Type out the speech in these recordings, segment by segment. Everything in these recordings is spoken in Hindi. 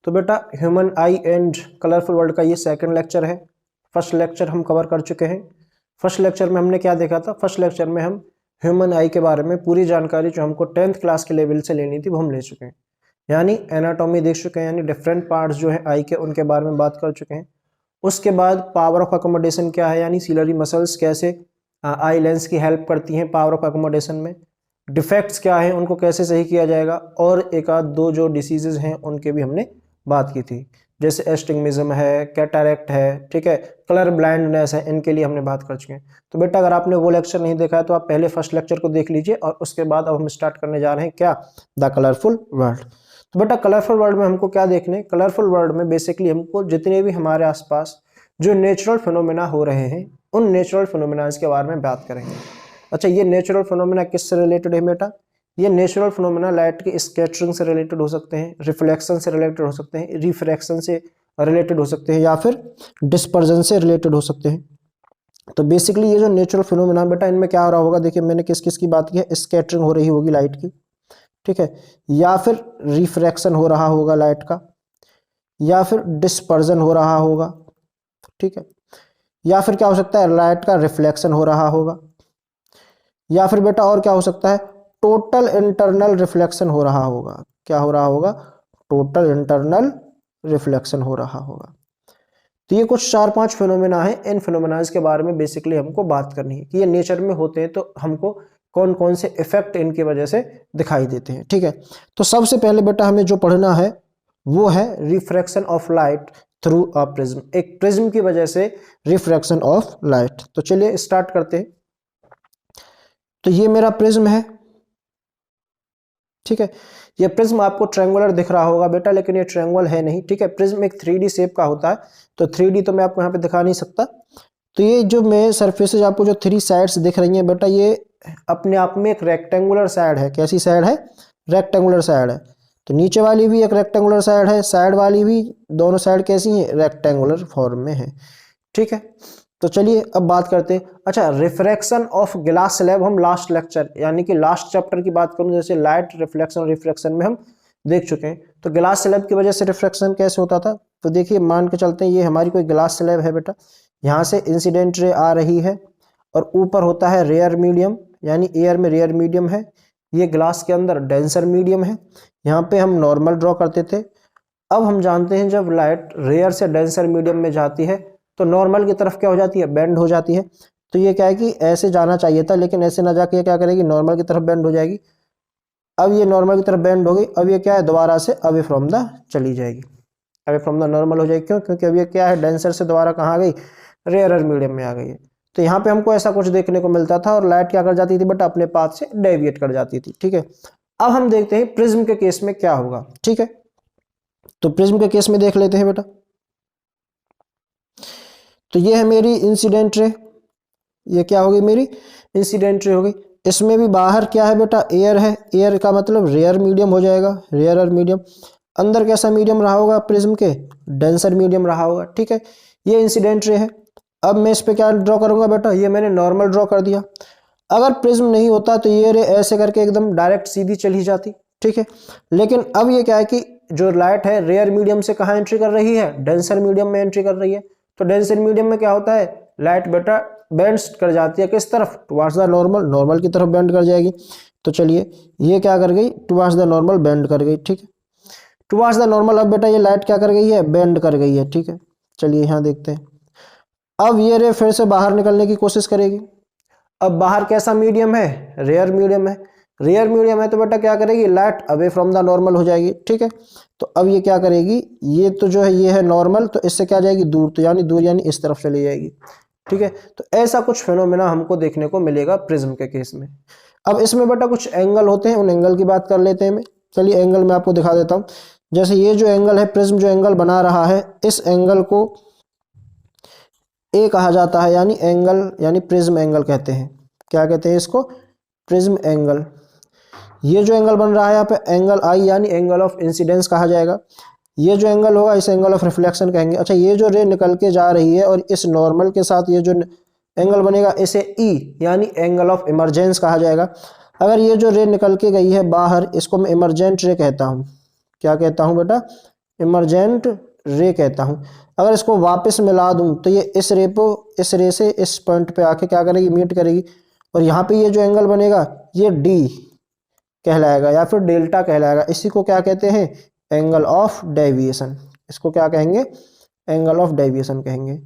तो बेटा human I and colourful world का ये सेकंड लेक्चर है। फर्स्ट लेक्चर हम कवर कर चुके हैं। फर्स्ट लेक्चर में हमने क्या देखा था? फर्स्ट लेक्चर में हम ह्यूमन आई के बारे में पूरी जानकारी जो हमको 10th क्लास के लेवल से लेनी थी वो हम ले चुके हैं, यानी एनाटॉमी देख चुके हैं, यानी डिफरेंट पार्ट्स जो है आई के उनके बारे में बात कर चुके हैं। उसके बाद पावर ऑफ अकोमोडेशन क्या है, यानी सीलरी मसल्स कैसे आई लेंस की हेल्प करती हैं पावर ऑफ अकोमोडेशन में, डिफेक्ट्स क्या है उनको कैसे सही किया जाएगा, और एक आध दो जो डिसीजेज हैं उनके भी हमने बात की थी, जैसे एस्टिग्मेज्म है, कैटरैक्ट है, ठीक है, कलर ब्लाइंडनेस है, इनके लिए हमने बात कर चुके हैं। तो बेटा अगर आपने वो लेक्चर नहीं देखा है तो आप पहले फर्स्ट लेक्चर को देख लीजिए, और उसके बाद अब हम स्टार्ट करने जा रहे हैं क्या? The colourful world. तो बेटा कलरफुल वर्ल्ड में हमको क्या देखने? कलरफुल वर्ल्ड में बेसिकली हमको जितने भी हमारे आसपास जो नेचुरल फिनोमेना हो रहे हैं उन नेचुरल फिनोमेना के बारे में बात करेंगे। अच्छा, ये नेचुरल फिनोमेना किससे रिलेटेड है बेटा? ये नेचुरल फिनोमेना लाइट के स्कैटरिंग से रिलेटेड हो सकते हैं, रिफ्लेक्शन से रिलेटेड हो सकते हैं, रिफ्रैक्शन से रिलेटेड हो सकते हैं, या फिर डिस्पर्जन से रिलेटेड हो सकते हैं। तो बेसिकली ये जो नेचुरल फिनोमेना बेटा इनमें क्या हो रहा होगा? देखिए मैंने किस किस की बात की है, स्कैटरिंग हो रही होगी लाइट की, ठीक है, या फिर रिफ्रैक्शन हो रहा होगा लाइट का, या फिर डिस्पर्जन हो रहा होगा, ठीक है, या फिर क्या हो सकता है? लाइट का रिफ्लेक्शन हो रहा होगा, या फिर बेटा और क्या हो सकता है? टोटल इंटरनल रिफ्लेक्शन हो रहा होगा। क्या हो रहा होगा? टोटल इंटरनल रिफ्लेक्शन हो रहा होगा। तो ये कुछ 4-5 फिनोमेना है। इन फिनोमेनाज के बारे में बेसिकली हमको बात करनी है कि ये नेचर में होते हैं तो हमको कौन कौन से इफेक्ट इनकी वजह से दिखाई देते हैं, ठीक है। तो सबसे पहले बेटा हमें जो पढ़ना है वो है refraction of light through a prism. एक प्रिज्म की वजह से रिफ्रैक्शन ऑफ लाइट। तो चलिए स्टार्ट करते हैं। तो ये मेरा प्रिज्म है, ठीक है। ये प्रिज्म आपको ट्रायंगुलर दिख रहा होगा बेटा, लेकिन ये ट्रायंगुलर है नहीं, ठीक है। प्रिज्म एक 3D शेप का होता है, तो 3D तो मैं आपको यहाँ पे दिखा नहीं सकता। तो ये जो मैं सरफेसेज आपको जो 3 साइड्स दिख रही हैं बेटा, ये अपने आप में एक रेक्टेंगुलर साइड है। कैसी साइड है? रेक्टेंगुलर साइड है। तो नीचे वाली भी एक रेक्टेंगुलर साइड है, साइड वाली भी, दोनों साइड कैसी हैं? रेक्टेंगुलर फॉर्म में है, ठीक है। तो चलिए अब बात करते हैं। अच्छा, रिफ्रैक्शन ऑफ ग्लास स्लैब हम लास्ट लेक्चर यानी कि लास्ट चैप्टर की बात करूं, जैसे लाइट रिफ्लेक्शन और रिफ्रैक्शन में हम देख चुके हैं। तो ग्लास स्लैब की वजह से रिफ्रैक्शन कैसे होता था? तो देखिए मान के चलते हैं ये हमारी कोई ग्लास स्लैब है बेटा, यहाँ से इंसिडेंट रे आ रही है और ऊपर होता है रेयर मीडियम, यानी एयर में रेयर मीडियम है, ये ग्लास के अंदर डेंसर मीडियम है। यहाँ पे हम नॉर्मल ड्रॉ करते थे। अब हम जानते हैं जब लाइट रेयर से डेंसर मीडियम में जाती है तो नॉर्मल की तरफ क्या हो जाती है? बेंड हो जाती है। तो ये क्या है कि ऐसे जाना चाहिए था, लेकिन ऐसे ना जाके ये क्या करेगी? नॉर्मल की तरफ बेंड हो जाएगी। अब ये नॉर्मल की तरफ बेंड हो गई, अब ये क्या है? दोबारा से अवे फ्रॉम द चली जाएगी, अवे फ्रॉम द नॉर्मल हो जाएगी। क्यों? क्योंकि अब ये क्या है? डेंसर से दोबारा कहाँ आ गई? रेयर मीडियम में आ गई है। तो यहाँ पे हमको ऐसा कुछ देखने को मिलता था और लाइट क्या कर जाती थी बेटा? अपने पाथ से डेविएट कर जाती थी, ठीक है। अब हम देखते हैं प्रिज्म के केस में क्या होगा, ठीक है। तो प्रिज्म के केस में देख लेते हैं बेटा। तो ये है मेरी इंसिडेंट रे, ये क्या होगी? मेरी इंसिडेंट रे हो गई। इसमें भी बाहर क्या है बेटा? एयर है। एयर का मतलब रेयर मीडियम हो जाएगा, रेयर मीडियम। अंदर कैसा मीडियम रहा होगा प्रिज्म के? डेंसर मीडियम रहा होगा, ठीक है। ये इंसिडेंट रे है। अब मैं इस पे क्या ड्रॉ करूंगा बेटा? ये मैंने नॉर्मल ड्रॉ कर दिया। अगर प्रिज्म नहीं होता तो ये रे ऐसे करके एकदम डायरेक्ट सीधी चली जाती, ठीक है। लेकिन अब ये क्या है कि जो लाइट है रेयर मीडियम से कहाँ एंट्री कर रही है? डेंसर मीडियम में एंट्री कर रही है। तो डेंसर मीडियम में क्या होता है? लाइट बेटा बेंड कर जाती है, किस तरफ? टुवर्ड्स द नॉर्मल, नॉर्मल की तरफ बेंड कर जाएगी। तो चलिए ये क्या कर गई? टुवर्ड्स द नॉर्मल बेंड कर गई, ठीक है। टुवर्ड्स द नॉर्मल अब बेटा ये लाइट क्या कर गई है? बेंड कर गई है, ठीक है। चलिए यहाँ देखते हैं। अब ये रे फिर से बाहर निकलने की कोशिश करेगी। अब बाहर कैसा मीडियम है? रेयर मीडियम है। रेयर मीडियम है तो बेटा क्या करेगी? Light away from the normal हो जाएगी, ठीक है। तो अब ये क्या करेगी? ये तो जो है ये है नॉर्मल, तो इससे क्या जाएगी? दूर। तो यानी दूर यानी इस तरफ चली जाएगी, ठीक है। तो ऐसा कुछ फिनोमेना हमको देखने को मिलेगा प्रिज्म के केस में। अब इसमें बेटा कुछ एंगल होते हैं, उन एंगल की बात कर लेते हैं मैं। चलिए एंगल मैं आपको दिखा देता हूँ। जैसे ये जो एंगल है, प्रिज्म जो एंगल बना रहा है, इस एंगल को ए कहा जाता है, यानी एंगल, यानी प्रिज्म एंगल कहते हैं। क्या कहते हैं इसको? Prism angle. ये जो एंगल बन रहा है यहाँ पे एंगल आई, यानी एंगल ऑफ इंसिडेंस कहा जाएगा। ये जो एंगल होगा इस एंगल ऑफ रिफ्लेक्शन कहेंगे। अच्छा, ये जो रे निकल के जा रही है और इस नॉर्मल के साथ ये जो एंगल बनेगा इसे ई, यानी एंगल ऑफ इमरजेंस कहा जाएगा। अगर ये जो रे निकल के गई है बाहर, इसको मैं इमरजेंट रे कहता हूँ। क्या कहता हूँ बेटा? इमरजेंट रे कहता हूँ। अगर इसको वापस मिला दूँ तो ये इस रे से इस पॉइंट पे आके क्या करेगी, मीट करेगी, और यहाँ पे ये जो एंगल बनेगा ये डी कहलाएगा या फिर डेल्टा कहलाएगा। इसी को क्या कहते हैं, एंगल ऑफ डेविएशन। इसको क्या कहेंगे, एंगल ऑफ डेविएशन कहेंगे।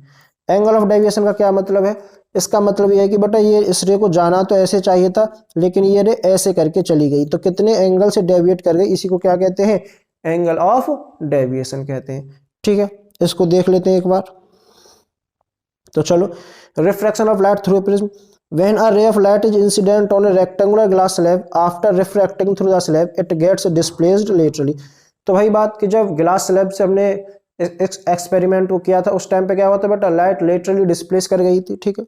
एंगल ऑफ डेविएशन का क्या मतलब है, इसका मतलब ये है कि बेटा ये इस रे को जाना तो ऐसे चाहिए था, लेकिन ये रे ऐसे करके चली गई, तो कितने एंगल से डेविएट कर गई, इसी को क्या कहते हैं, एंगल ऑफ डेविएशन कहते हैं। ठीक है, इसको देख लेते हैं एक बार। तो चलो, refraction of light through prism. When a ray of light is incident on a rectangular glass slab, after refracting through the slab, it gets displaced laterally. तो भाई बात कि जब ग्लास स्लैब से हमने एक्सपेरिमेंट को किया था उस टाइम पे क्या हुआ था बेटा, लाइट लेटरली डिस्प्लेस कर गई थी। ठीक है,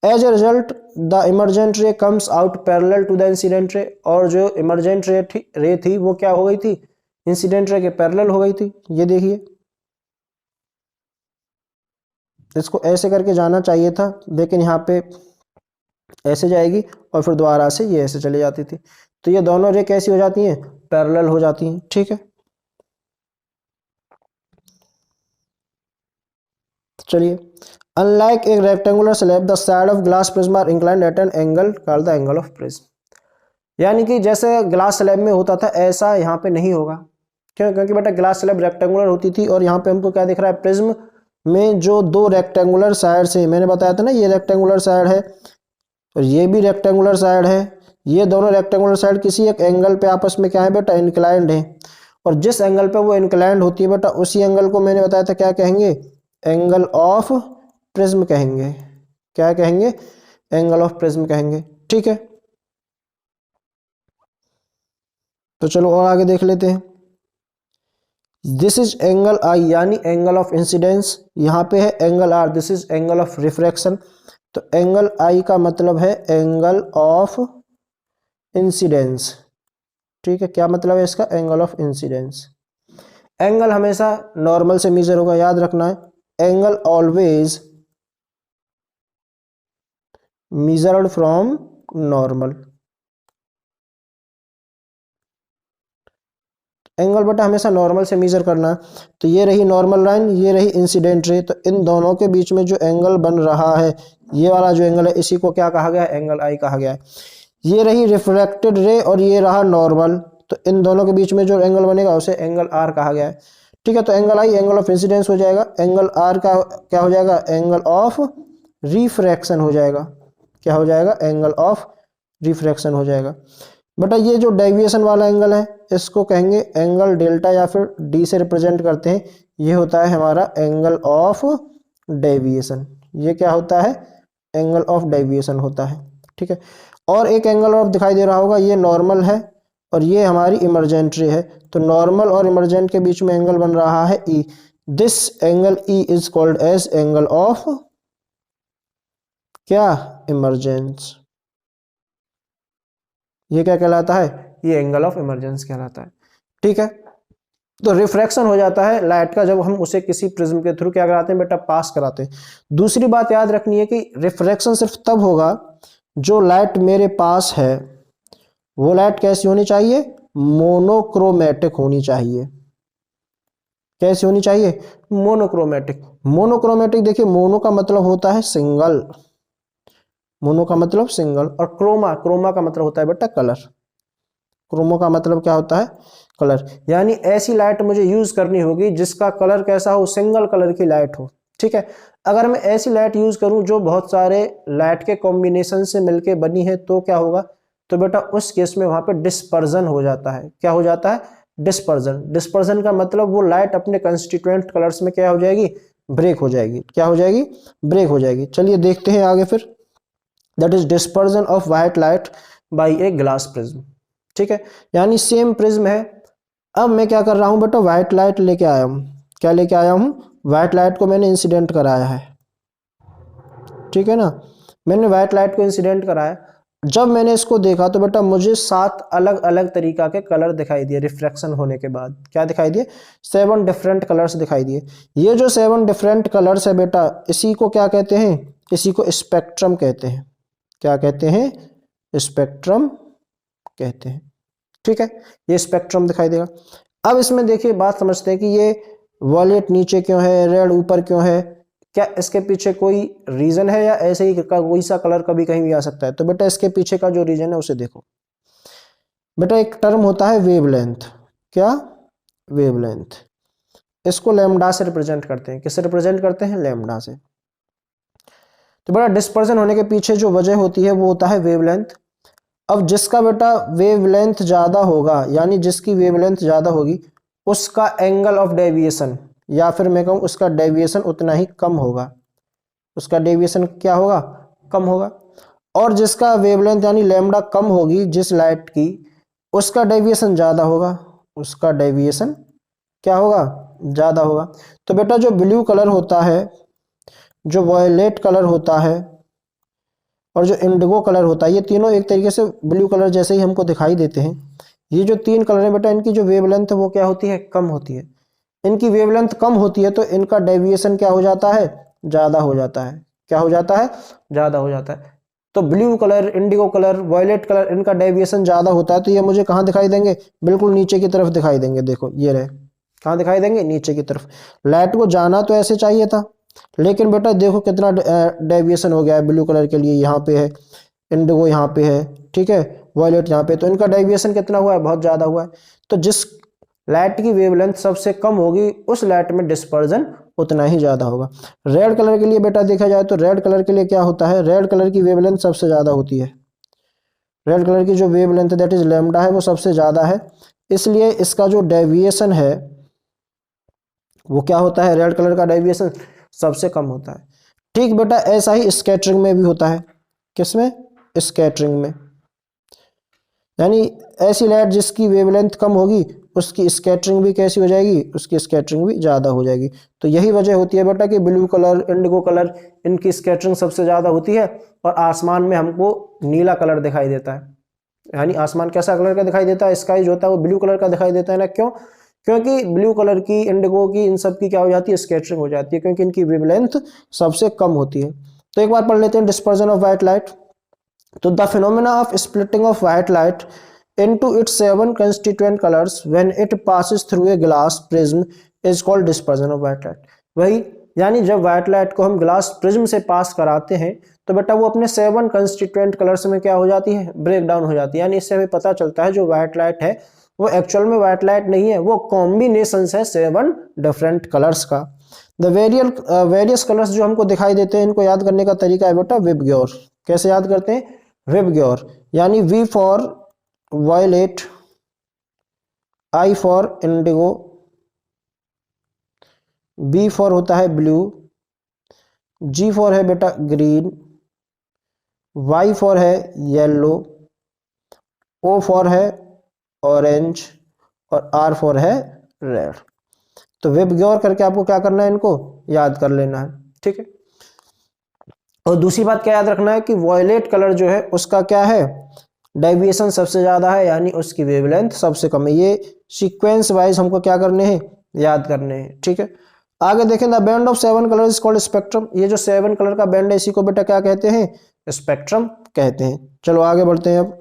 as a result the emergent ray comes out parallel to the incident ray, और जो इमरजेंट रे थी वो क्या हो गई थी, इंसिडेंट रे के पैरेलल हो गई थी। ये देखिए, इसको ऐसे करके जाना चाहिए था, लेकिन यहाँ पे ऐसे जाएगी और फिर दोबारा से ये ऐसे चली जाती थी, तो ये दोनों रे कैसी हो जाती हैं, पैरेलल हो जाती हैं। ठीक है, चलिए, अनलाइक एक rectangular slab the side of glass prism are inclined at an angle called the angle of prism. यानी कि जैसे ग्लास स्लैब में होता था ऐसा यहाँ पे नहीं होगा। क्यों, क्योंकि बेटा ग्लास स्लैब रेक्टेंगुलर होती थी, और यहाँ पे हमको क्या दिख रहा है, प्रिज्म में जो दो रेक्टेंगुलर साइड से, मैंने बताया था ना ये रेक्टेंगुलर साइड है और ये भी रेक्टेंगुलर साइड है, ये दोनों रेक्टेंगुलर साइड किसी एक एंगल पे आपस में क्या है बेटा, इंक्लाइंड है, और जिस एंगल पे वो इंक्लाइंड होती है बेटा उसी एंगल को मैंने बताया था क्या कहेंगे, एंगल ऑफ प्रिज्म कहेंगे। क्या कहेंगे, एंगल ऑफ प्रिज्म कहेंगे। ठीक है, तो चलो और आगे देख लेते हैं। दिस इज एंगल आई, यानी एंगल ऑफ इंसिडेंस, यहाँ पे है angle R, this is angle of refraction. तो एंगल आई का मतलब है एंगल ऑफ इंसिडेंस। ठीक है, क्या मतलब है इसका, एंगल ऑफ इंसिडेंस। एंगल हमेशा नॉर्मल से मेजर होगा, याद रखना है, angle always measured from normal. Angle बेटा हमेशा नॉर्मल से मेजर करना है। तो ये रही नॉर्मल लाइन, ये रही इंसिडेंट रे, तो इन दोनों के बीच में जो एंगल बन रहा है, ये वाला जो एंगल है, इसी को क्या कहा गया है, एंगल आई कहा गया है। ये रही रिफ्रैक्टेड रे और ये रहा नॉर्मल, तो इन दोनों के बीच में जो एंगल बनेगा उसे एंगल आर कहा गया है। ठीक है, तो angle I angle of incidence हो जाएगा, एंगल आर का क्या हो जाएगा, एंगल ऑफ रिफ्रैक्शन हो जाएगा। क्या हो जाएगा, एंगल ऑफ रिफ्रैक्शन हो जाएगा। बेटा ये जो डेविएशन वाला एंगल है इसको कहेंगे एंगल डेल्टा, या फिर डी से रिप्रेजेंट करते हैं, ये होता है हमारा एंगल ऑफ डेविएशन। ये क्या होता है, एंगल ऑफ डेविएशन होता है। ठीक है, और एक एंगल ऑफ दिखाई दे रहा होगा, ये नॉर्मल है और ये हमारी इमरजेंट रे है, तो नॉर्मल और इमरजेंट के बीच में एंगल बन रहा है E. This angle E is called as angle of क्या, इमरजेंस। ये क्या कहलाता है, ये एंगल ऑफ इमरजेंस कहलाता है। ठीक है, तो रिफ्रैक्शन हो जाता है लाइट का जब हम उसे किसी प्रिज्म के थ्रू क्या कराते हैं बेटा, पास कराते हैं। दूसरी बात याद रखनी है कि रिफ्रैक्शन सिर्फ तब होगा जो लाइट मेरे पास है वो लाइट कैसी होनी चाहिए, मोनोक्रोमेटिक होनी चाहिए। कैसी होनी चाहिए, मोनोक्रोमेटिक। मोनोक्रोमेटिक देखिए, मोनो का मतलब होता है सिंगल, मोनो का मतलब सिंगल, और क्रोमा, क्रोमा का मतलब होता है बेटा कलर। क्रोमो का मतलब क्या होता है, कलर। यानी ऐसी लाइट मुझे यूज करनी होगी जिसका कलर कैसा हो, सिंगल कलर की लाइट हो। ठीक है, अगर मैं ऐसी लाइट यूज करूं जो बहुत सारे लाइट के कॉम्बिनेशन से मिलके बनी है तो क्या होगा, तो बेटा उस केस में वहां पे डिस्पर्जन हो जाता है। क्या हो जाता है, डिस्पर्जन। डिस्पर्जन का मतलब वो लाइट अपने कंस्टिट्यूएंट कलर्स में क्या हो जाएगी, ब्रेक हो जाएगी। क्या हो जाएगी, ब्रेक हो जाएगी। चलिए देखते हैं आगे फिर, that is dispersion of white light by a glass prism. ठीक है, यानी सेम प्रिज्म है, अब मैं क्या कर रहा हूं बेटा, व्हाइट लाइट लेके आया हूं। क्या लेके आया हूं, व्हाइट लाइट को मैंने इंसिडेंट कराया है। ठीक है ना, मैंने व्हाइट लाइट को इंसिडेंट कराया। जब मैंने इसको देखा तो बेटा मुझे 7 अलग अलग तरीका के कलर दिखाई दिए रिफ्रैक्शन होने के बाद। क्या दिखाई दिए, 7 डिफरेंट कलर्स दिखाई दिए। ये जो 7 डिफरेंट कलर्स है बेटा, इसी को क्या कहते हैं, इसी को स्पेक्ट्रम कहते हैं। क्या कहते हैं, स्पेक्ट्रम कहते हैं। ठीक है, ये स्पेक्ट्रम दिखाई देगा। अब इसमें देखिए बात समझते हैं कि ये वॉयलेट नीचे क्यों है, रेड ऊपर क्यों है, क्या इसके पीछे कोई रीजन है या ऐसे ही कोई सा कलर कभी कहीं भी आ सकता है? तो बेटा इसके पीछे का जो रीजन है उसे देखो। बेटा एक टर्म होता है वेवलेंथ। क्या? वेवलेंथ। इसको लैम्डा से रिप्रेजेंट करते हैं। किससे रिप्रेजेंट करते हैं? लैम्डा से। तो बेटा डिस्पर्जन होने के पीछे जो वजह होती है वो होता है वेवलेंथ। अब जिसका बेटा वेवलेंथ ज्यादा होगा, यानी जिसकी वेवलेंथ ज्यादा होगी, उसका एंगल ऑफ डेविएशन, या फिर मैं कहूँ उसका डेविएशन उतना ही कम होगा। उसका डेविएशन क्या होगा? कम होगा। और जिसका वेवलेंथ यानी लैम्डा कम होगी जिस लाइट की, उसका डेविएशन ज्यादा होगा। उसका डेविएशन क्या होगा? ज्यादा होगा। तो बेटा जो ब्लू कलर होता है, जो वॉयलेट कलर होता है और जो इंडिगो कलर होता है, ये तीनों एक तरीके से ब्लू कलर जैसे ही हमको दिखाई देते हैं। ये जो तीन कलर है बेटा, इनकी जो वेवलेंथ है वो क्या होती है? कम होती है। इनकी वेवलेंथ कम होती है तो इनका डेविएशन क्या हो जाता है? ज्यादा हो जाता है। क्या हो जाता है? ज्यादा हो जाता है। तो blue colour, indigo colour, violet colour, इनका डेविएशन ज्यादा होता है, तो ये मुझे कहाँ दिखाई देंगे? बिल्कुल नीचे की तरफ दिखाई देंगे। देखो ये रहे, कहाँ दिखाई देंगे? नीचे की तरफ। लाइट को जाना तो ऐसे चाहिए था, लेकिन बेटा देखो कितना डेविएशन हो गया है। ब्लू कलर के लिए यहाँ पे है, इंडिगो यहाँ पे है, ठीक है, वॉयलेट यहाँ पे, तो इनका डेविएशन कितना हुआ है? बहुत ज्यादा हुआ है। तो जिस लाइट की वेवलेंथ सबसे कम होगी उस लाइट में डिस्पर्जन उतना ही ज्यादा होगा। रेड कलर के लिए बेटा देखा जाए तो रेड कलर के लिए क्या होता है? रेड कलर की वेवलेंथ सबसे ज्यादा होती है। रेड कलर की जो वेवलेंथ दैट इज लैम्डा है वो सबसे ज्यादा है, इसलिए इसका जो डेविएशन है वो क्या होता है? रेड कलर का डेविएशन सबसे कम होता है। ठीक बेटा ऐसा ही स्कैटरिंग में भी होता है। किसमें? स्कैटरिंग में। यानी ऐसी लाइट जिसकी वेवलेंथ कम होगी उसकी स्कैटरिंग भी कैसी हो जाएगी? उसकी स्कैटरिंग भी ज़्यादा हो जाएगी। तो यही वजह होती है बेटा कि ब्लू कलर, इंडिगो कलर, इनकी स्कैटरिंग सबसे ज़्यादा होती है और आसमान में हमको नीला कलर दिखाई देता है। यानी आसमान कैसा कलर का दिखाई देता है? स्काई जो होता है वो ब्लू कलर का दिखाई देता है ना। क्यों? क्योंकि ब्लू कलर की, इंडिगो की, इन सब की क्या हो जाती है? स्कैटरिंग हो जाती है, क्योंकि इनकी वेवलेंथ सबसे कम होती है। तो एक बार पढ़ लेते हैं डिस्पर्जन ऑफ व्हाइट लाइट। तो the phenomena of splitting of white light into its 7 constituent colors when it passes through a glass prism is called dispersion of white light। वही, यानी जब व्हाइट लाइट को हम ग्लास प्रिज्म से पास कराते हैं तो बेटा वो अपने 7 कंस्टिट्यूएंट कलर्स में क्या हो जाती है? ब्रेक डाउन हो जाती है। यानी इससे हमें पता चलता है जो व्हाइट लाइट है वो एक्चुअल में व्हाइट लाइट नहीं है, वो कॉम्बिनेशन है 7 डिफरेंट कलर्स का। द वेरियस कलर्स जो हमको दिखाई देते हैं, इनको याद करने का तरीका है बेटा विबग्योर। कैसे याद करते हैं? विबग्योर। यानी V for violet, I for indigo, B for होता है ब्लू, जी फॉर है बेटा ग्रीन, वाई फॉर है येलो, ओ फॉर है ऑरेंज और आर फॉर है रेड। तो विबग्योर करके आपको क्या करना है? इनको याद कर लेना है। ठीक है। और दूसरी बात क्या याद रखना है कि वॉयलेट कलर जो है उसका क्या है? डेविएशन सबसे ज्यादा है, यानी उसकी वेवलेंथ सबसे कम है। ये सीक्वेंस वाइज हमको क्या करने हैं? याद करने हैं। ठीक है। आगे देखें, the band of 7 colour is called spectrum. ये जो 7 कलर का बैंड है इसी को बेटा क्या कहते हैं? स्पेक्ट्रम कहते हैं। चलो आगे बढ़ते हैं। अब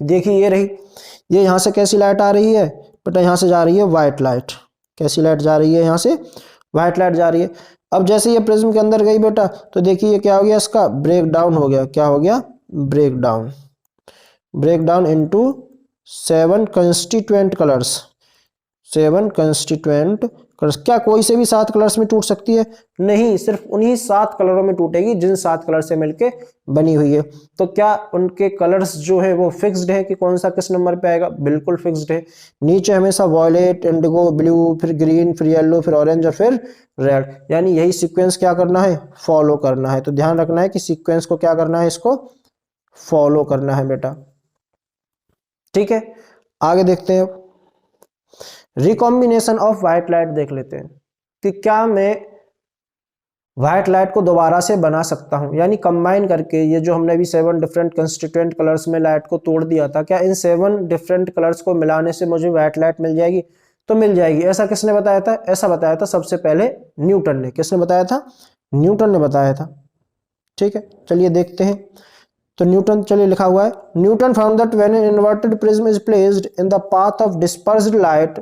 देखिए ये रही, ये यहाँ से कैसी लाइट आ रही है बेटा? यहाँ से जा रही है व्हाइट लाइट। कैसी लाइट जा रही है? यहाँ से व्हाइट लाइट जा रही है। अब जैसे ये प्रिज्म के अंदर गई बेटा तो देखिए ये क्या हो गया? इसका ब्रेक डाउन हो गया। क्या हो गया? Break down. Break down into 7 constituent colours. 7 constituent colours. क्या कोई से भी 7 कलर्स में टूट सकती है? नहीं, सिर्फ उन्हीं 7 कलरों में टूटेगी जिन 7 कलर से मिलके बनी हुई है। तो क्या उनके कलर्स जो है वो फिक्स्ड है कि कौन सा किस नंबर पे आएगा? बिल्कुल फिक्स्ड है। नीचे हमेशा वॉयलेट, इंडिगो, ब्लू, फिर ग्रीन, फिर येलो, फिर ऑरेंज और फिर रेड। यानी यही सीक्वेंस क्या करना है? फॉलो करना है। तो ध्यान रखना है कि सीक्वेंस को क्या करना है? इसको फॉलो करना है बेटा। ठीक है। आगे देखते हैं। रिकॉम्बिनेशन ऑफ व्हाइट लाइट देख लेते हैं कि क्या मैं व्हाइट लाइट को दोबारा से बना सकता हूं, यानी कंबाइन करके। ये जो हमने अभी 7 डिफरेंट कंस्टिट्यूएंट कलर्स में लाइट को तोड़ दिया था, क्या इन 7 डिफरेंट कलर्स को मिलाने से मुझे व्हाइट लाइट मिल जाएगी? तो मिल जाएगी। ऐसा किसने बताया था? ऐसा बताया था सबसे पहले न्यूटन ने। किसने बताया था? न्यूटन ने बताया था। ठीक है, चलिए देखते हैं। तो न्यूटन, चलिए लिखा हुआ है, Newton found that when an inverted prism is placed in the path of dispersed light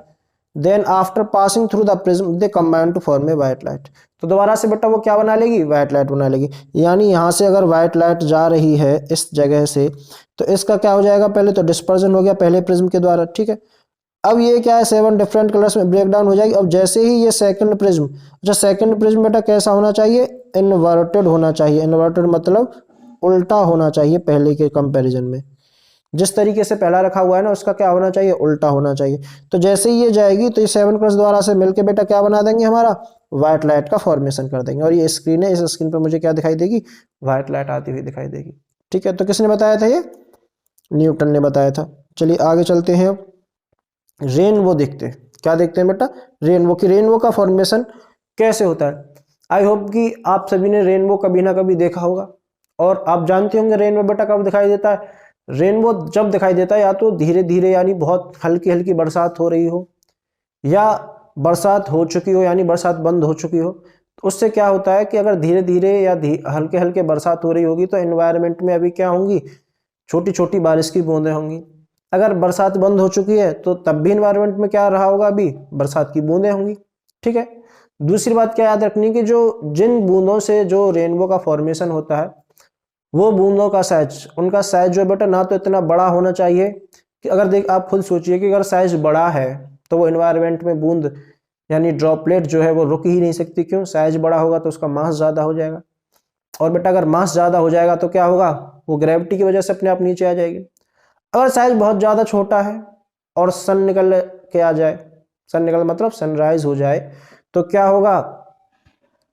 then after passing through the prism they combine to form a white light. तो दोबारा से बेटा वो क्या बना लेगी, व्हाइट लाइट बना लेगी। यानी यहाँ से अगर व्हाइट लाइट जा रही है इस जगह से, तो इसका क्या हो जाएगा, पहले तो डिस्पर्जन हो गया पहले प्रिज्म के द्वारा, ठीक है। अब ये क्या है, 7 डिफरेंट कलर्स में ब्रेक डाउन हो जाएगी। अब जैसे ही ये सेकंड प्रिज्म, अच्छा सेकंड प्रिज्म बेटा कैसा होना चाहिए, इन्वर्टेड होना चाहिए। इन्वर्टेड मतलब उल्टा होना चाहिए पहले के कंपैरिजन में। जिस तरीके से पहला रखा हुआ है ना, उसका क्या होना चाहिए, उल्टा होना चाहिए। तो जैसे ही ये जाएगी तो ये 7 कलर्स द्वारा से मिलके बेटा क्या बना देंगे, हमारा व्हाइट लाइट का फॉर्मेशन कर देंगे। और ये स्क्रीन है, इस स्क्रीन पर मुझे क्या दिखाई देगी, व्हाइट लाइट आती हुई दिखाई देगी, ठीक है। तो किसने बताया था, ये न्यूटन ने बताया था। चलिए आगे चलते हैं। अब रेनबो देखते हैं, क्या देखते हैं बेटा, रेनबो की, रेनबो का फॉर्मेशन कैसे होता है। आई होप कि आप सभी ने रेनबो कभी ना कभी देखा होगा, और आप जानते होंगे रेनबो बेटा कब दिखाई देता है। रेनबो जब दिखाई देता है या तो धीरे धीरे यानी बहुत हल्की हल्की बरसात हो रही हो, या बरसात हो चुकी हो यानी बरसात बंद हो चुकी हो। तो उससे क्या होता है कि अगर धीरे धीरे या हल्के हल्के बरसात हो रही होगी तो एनवायरनमेंट में अभी क्या होंगी, छोटी छोटी बारिश की बूंदें होंगी। अगर बरसात बंद हो चुकी है तो तब भी एनवायरनमेंट में क्या रहा होगा, अभी बरसात की बूंदें होंगी, ठीक है। दूसरी बात क्या याद रखनी कि जो जिन बूंदों से जो रेनबो का फॉर्मेशन होता है, वो बूंदों का साइज, उनका साइज जो है बेटा ना तो इतना बड़ा होना चाहिए कि अगर देख आप खुद सोचिए कि अगर साइज बड़ा है तो वो एनवायरनमेंट में बूंद यानी ड्रॉपलेट जो है वो रुक ही नहीं सकती। क्यों, साइज बड़ा होगा तो उसका मास ज़्यादा हो जाएगा, और बेटा अगर मास ज़्यादा हो जाएगा तो क्या होगा, वो ग्रेविटी की वजह से अपने आप नीचे आ जाएगी। अगर साइज बहुत ज़्यादा छोटा है और सन निकल के आ जाए, सन निकल मतलब सनराइज हो जाए, तो क्या होगा,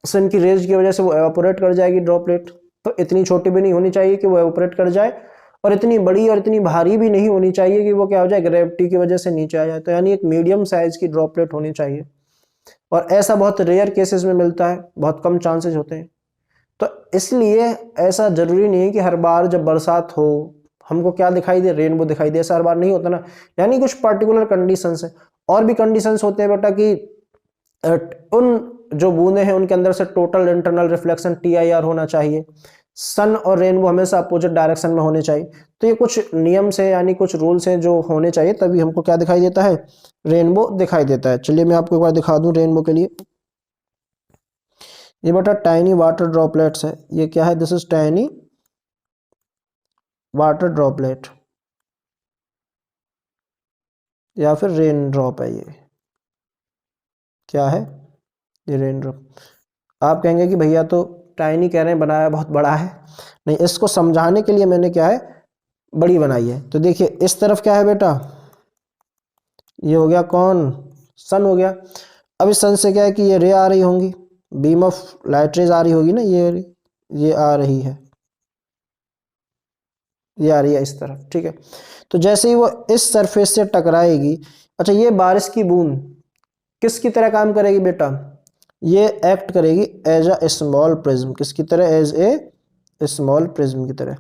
सन की रेज की वजह से वो एवापोरेट कर जाएगी ड्रॉपलेट। तो इतनी छोटी भी नहीं होनी चाहिए कि वो एवापोरेट कर जाए, और इतनी बड़ी और इतनी भारी भी नहीं होनी चाहिए कि वो क्या हो जाए, ग्रेविटी की वजह से नीचे आ जाए। तो यानी एक मीडियम साइज की ड्रॉपलेट होनी चाहिए, और ऐसा बहुत रेयर केसेस में मिलता है, बहुत कम चांसेस होते हैं। तो इसलिए ऐसा जरूरी नहीं है कि हर बार जब बरसात हो हमको क्या दिखाई दे, रेनबो दिखाई दे, ऐसा हर बार नहीं होता ना। यानी कुछ पर्टिकुलर कंडीशंस है, और भी कंडीशंस होते हैं बेटा कि उन जो बूंदे हैं उनके अंदर से टोटल इंटरनल रिफ्लेक्शन TIR होना चाहिए। सन और रेनबो हमेशा अपोजिट डायरेक्शन में होने चाहिए। तो ये कुछ नियम्स हैं यानी कुछ रूल्स हैं जो होने चाहिए, तभी हमको क्या दिखाई देता है, रेनबो दिखाई देता है। चलिए मैं आपको एक बार दिखा दूं रेनबो के लिए। ये बेटा टाइनी वाटर ड्रॉपलेट्स है, ये क्या है, this is tiny water droplet या फिर रेन ड्रॉप है। ये क्या है, ये रेन ड्रॉप। आप कहेंगे कि भैया तो टाइनी कह रहे हैं, बनाया बहुत बड़ा है। नहीं, इसको समझाने के लिए मैंने क्या है, बड़ी बनाई है। तो देखिए इस तरफ क्या है बेटा, ये हो गया कौन, सन हो गया। अब इस सन से क्या है कि ये रे आ रही होंगी, बीम ऑफ लाइट रेज आ रही होगी ना, ये आ रही है, ये आ रही है इस तरफ, ठीक है। तो जैसे ही वो इस सरफेस से टकराएगी, अच्छा ये बारिश की बूंद किसकी तरह काम करेगी बेटा, ये एक्ट करेगी एज अ स्मॉल प्रिज्म, किसकी तरह, एज ए स्मॉल प्रिज्म की तरह।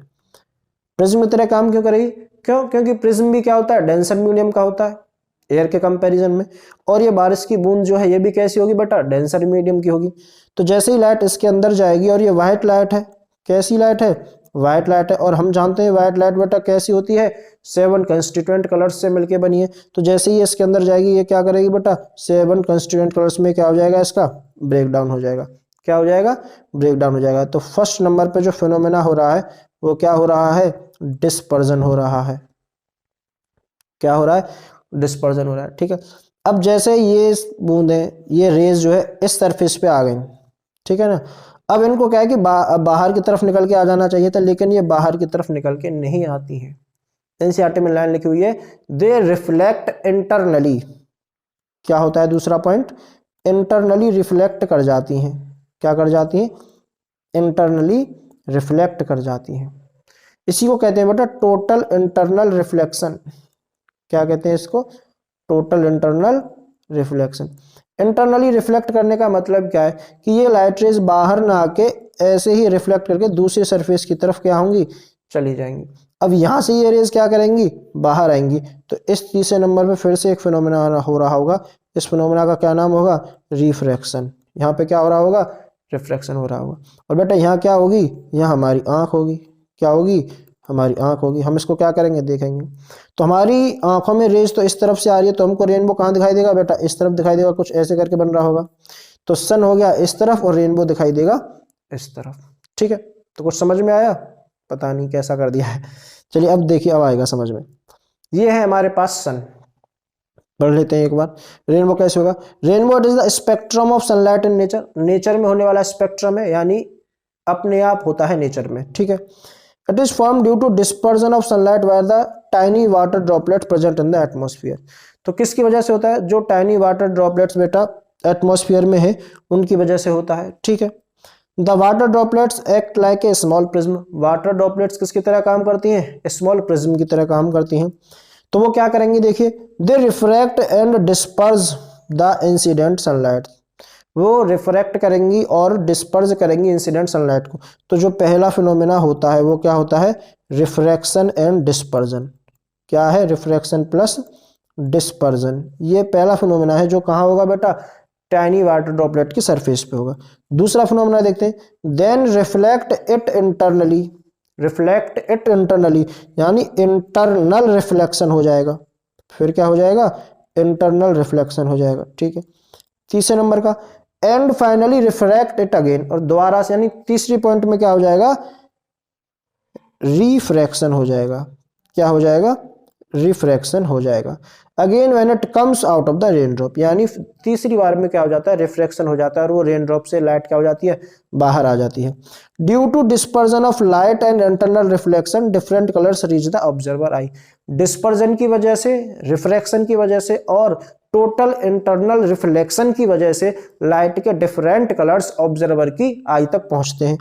प्रिज्म की तरह काम क्यों करेगी, क्यों, क्योंकि प्रिज्म भी क्या होता है, डेंसर मीडियम का होता है एयर के कंपैरिजन में, और ये बारिश की बूंद जो है ये भी कैसी होगी बेटा, डेंसर मीडियम की होगी। तो जैसे ही लाइट इसके अंदर जाएगी, और ये व्हाइट लाइट है, कैसी लाइट है, व्हाइट लाइट है, और हम जानते हैं व्हाइट लाइट बेटा कैसी होती है, 7 कंस्टिट्यूएंट कलर्स से मिलके बनी है। तो जैसे ही इसके अंदर जाएगी ये क्या करेगी बेटा, 7 कंस्टिट्यूएंट कलर्स में क्या हो जाएगा, इसका ब्रेक डाउन हो जाएगा, क्या हो जाएगा, ब्रेक डाउन हो जाएगा। तो फर्स्ट नंबर पे जो फिनोमेना हो रहा है वो क्या हो रहा है, डिस्पर्जन हो रहा है, क्या हो रहा है, डिस्पर्जन हो रहा है, ठीक है। अब जैसे ये बूंदें, ये रेज जो है इस सरफेस पे आ गई, ठीक है ना। अब इनको क्या है कि बाहर की तरफ निकल के आ जाना चाहिए था, लेकिन ये बाहर की तरफ निकल के नहीं आती है। एनसीईआरटी में लाइन लिखी हुई है, दे रिफ्लेक्ट इंटरनली, क्या होता है दूसरा पॉइंट, इंटरनली रिफ्लेक्ट कर जाती हैं, क्या कर जाती हैं, इंटरनली रिफ्लेक्ट कर जाती हैं। इसी को कहते हैं बेटा टोटल इंटरनल रिफ्लेक्शन, क्या कहते हैं इसको, total internal reflection. Internally reflect करने का मतलब क्या है कि ये लाइट रेज बाहर ना आके ऐसे ही रिफ्लेक्ट करके दूसरे सरफेस की तरफ क्या होंगी, चली जाएंगी। अब यहाँ से ये रेज क्या करेंगी, बाहर आएंगी। तो इस तीसरे नंबर पे फिर से एक फिनोमेना हो रहा होगा, इस फिनोमेना का क्या नाम होगा, रिफ्रैक्शन। यहाँ पे क्या हो रहा होगा, रिफ्रैक्शन हो रहा होगा। और बेटा यहाँ क्या होगी, यहाँ हमारी आँख होगी, क्या होगी, हमारी आंख होगी, हम इसको क्या करेंगे देखेंगे। तो हमारी आंखों में रेज तो इस तरफ से आ रही है, तो हमको रेनबो कहाँ दिखाई देगा बेटा, इस तरफ दिखाई देगा, कुछ ऐसे करके बन रहा होगा। तो सन हो गया इस तरफ और रेनबो दिखाई देगा इस तरफ, ठीक है। तो कुछ समझ में आया, पता नहीं कैसा कर दिया है। चलिए अब देखिए, अब आएगा समझ में। ये है हमारे पास सन, पढ़ लेते हैं एक बार। रेनबो कैसे होगा, rainbow is the spectrum of sunlight in nature, nature में होने वाला स्पेक्ट्रम है, यानी अपने आप होता है नेचर में, ठीक है। It is form due to dispersion of sunlight by the tiny water droplet present in the atmosphere. तो किसकी वजह से होता है, जो टाइनी वाटर ड्रॉपलेट्स बेटा एटमॉस्फेयर में है उनकी वजह से होता है, ठीक है। The water droplets act like a small prism, water droplets किसकी तरह काम करती हैं, स्मॉल प्रिज्म की तरह काम करती हैं। तो वो क्या करेंगी देखिए, they refract and disperse the incident sunlight, वो रिफ्रैक्ट करेंगी और डिस्पर्स करेंगी इंसिडेंट सनलाइट को। तो जो पहला फिनोमेना होता है वो क्या होता है, रिफ्रैक्शन एंड डिस्पर्जन। क्या है, रिफ्रैक्शन प्लस डिस्पर्जन, ये पहला फिनोमेना है जो कहाँ होगा बेटा, टाइनी वाटर ड्रॉपलेट की सरफेस पे होगा। दूसरा फिनोमेना देखते हैं, then reflect it internally, reflect it internally यानी इंटरनल रिफ्लेक्शन हो जाएगा, फिर क्या हो जाएगा, इंटरनल रिफ्लेक्शन हो जाएगा, ठीक है। तीसरे नंबर का, and finally refract it again, और दोबारा से यानी तीसरी पॉइंट में क्या हो जाएगा, रिफ्रैक्शन हो जाएगा, क्या हो जाएगा, रिफ्रैक्शन हो जाएगा again when it comes out of the rain drop, यानी तीसरी बार में क्या हो जाता है, रिफ्रैक्शन हो जाता है और वो रेन ड्रॉप से लाइट क्या हो जाती है, बाहर आ जाती है। Due to dispersion of light and internal reflection different colours reach the observer eye, dispersion की वजह से, रिफ्रैक्शन की वजह से और टोटल इंटरनल रिफ्लेक्शन की वजह से लाइट के डिफरेंट कलर्स ऑब्जर्वर की आई तक पहुंचते हैं।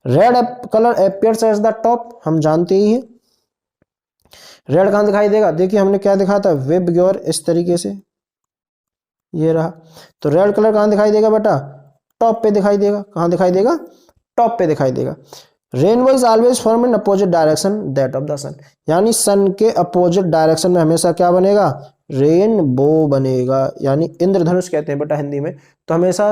Red colour appears as the top, हम जानते ही हैं रेड कहां दिखाई देगा, देखिए हमने क्या दिखा था, वेब ग्योर इस तरीके से, ये रहा। तो रेड कलर कहां दिखाई देगा बेटा, टॉप पे दिखाई देगा, कहां दिखाई देगा, टॉप पे दिखाई देगा। Rainbow is always form in opposite direction that of the sun, यानी सन के अपोजिट डायरेक्शन में हमेशा क्या बनेगा, रेनबो बनेगा, यानी इंद्रधनुष कहते हैं बेटा हिंदी में। तो हमेशा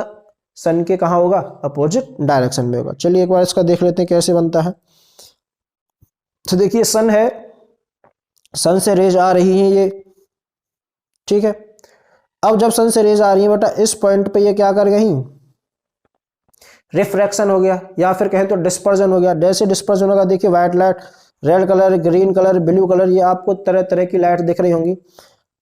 सन के कहां होगा, अपोजिट डायरेक्शन में होगा। चलिए एक बार इसका देख लेते हैं कैसे बनता है। तो देखिए सन है, सन से रेज आ रही हैं ये, ठीक है। अब जब सन से रेज आ रही है बेटा इस पॉइंट पे ये क्या कर गई, रिफ्रैक्शन हो गया या फिर कहें तो डिस्पर्जन हो गया। जैसे डिस्पर्जन होगा देखिए white light, red colour, green colour, blue colour, ये आपको तरह तरह की लाइट दिख रही होंगी।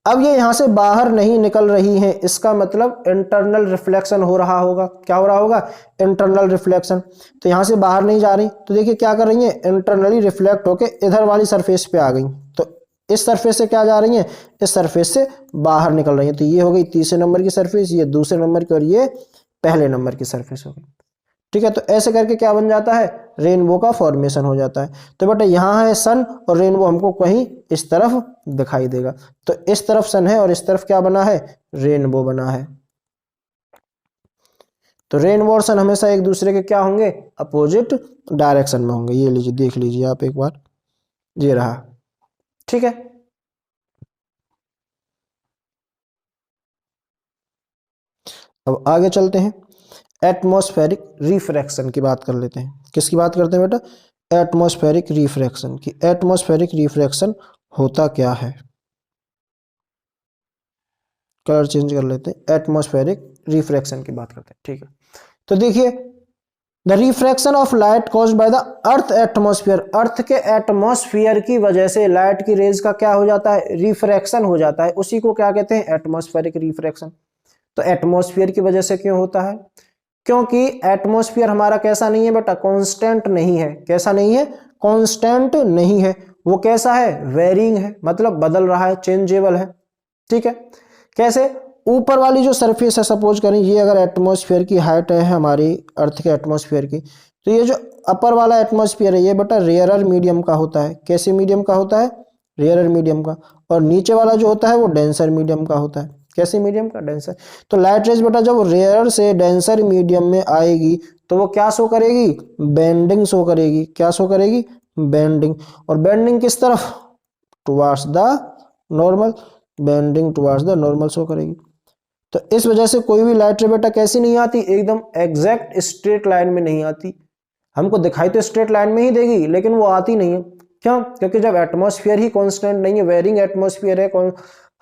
अब ये यहां से बाहर नहीं निकल रही है, इसका मतलब इंटरनल रिफ्लेक्शन हो रहा होगा। क्या हो रहा होगा, इंटरनल रिफ्लेक्शन। तो यहां से बाहर नहीं जा रही, तो देखिए क्या कर रही है, इंटरनली रिफ्लेक्ट होके इधर वाली सरफेस पे आ गई। तो इस सरफेस से क्या जा रही है, इस सरफेस से बाहर निकल रही है। तो ये हो गई तीसरे नंबर की सरफेस, ये दूसरे नंबर की और ये पहले नंबर की सरफेस हो गई, ठीक है। तो ऐसे करके क्या बन जाता है, रेनबो का फॉर्मेशन हो जाता है। तो बेटा यहाँ है सन और रेनबो हमको कहीं इस तरफ दिखाई देगा। तो इस तरफ सन है और इस तरफ क्या बना है, रेनबो बना है। तो रेनबो और सन हमेशा एक दूसरे के क्या होंगे, अपोजिट डायरेक्शन में होंगे। ये लीजिए देख लीजिए आप एक बार, ये रहा, ठीक है। अब आगे चलते हैं, एटमॉस्फेरिक रिफ्रैक्शन की बात कर लेते हैं। किसकी बात करते हैं बेटा, एटमॉस्फेरिक रिफ्रैक्शन की। एटमॉस्फेरिक रिफ्रैक्शन होता क्या है, कलर चेंज कर लेते हैं, एटमॉस्फेरिक रिफ्रैक्शन की बात करते हैं, ठीक है। तो देखिए the refraction of light caused by the earth atmosphere, earth के एटमॉस्फेयर की वजह से लाइट की रेज का क्या हो जाता है, रिफ्रैक्शन हो जाता है। उसी को क्या कहते हैं, एटमॉस्फेरिक रिफ्रैक्शन। तो एटमॉस्फेयर की वजह से क्यों होता है, क्योंकि एटमॉस्फेयर हमारा कैसा नहीं है बेटा, कांस्टेंट नहीं है। कैसा नहीं है, कांस्टेंट नहीं है। वो कैसा है, वेरिंग है, मतलब बदल रहा है, चेंजेबल है, ठीक है। कैसे, ऊपर वाली जो सरफेस है, सपोज करें ये अगर एटमॉस्फेयर की हाइट है हमारी अर्थ के एटमॉस्फेयर की, तो ये जो अपर वाला एटमॉस्फेयर है ये बेटा रेयरर मीडियम का होता है। कैसे मीडियम का होता है, रेयरर मीडियम का। और नीचे वाला जो होता है वो डेंसर मीडियम का होता है। कैसे मीडियम का, डेंसर। तो लाइट रेज बेटा जब रेयर से डेंसर मीडियम में आएगी तो वो क्या शो करेगी, बेंडिंग शो करेगी। क्या शो करेगी, बेंडिंग। और बेंडिंग किस तरफ, towards the normal, bending towards the normal show करेगी। तो इस वजह से कोई भी लाइट रे बेटा कैसी नहीं आती, एकदम एग्जैक्ट स्ट्रेट लाइन में नहीं आती। हमको दिखाई तो स्ट्रेट लाइन में ही देगी लेकिन वो आती नहीं है। क्यों? क्योंकि जब एटमॉस्फेयर ही कांस्टेंट नहीं है, वेरिंग एटमॉस्फेयर है,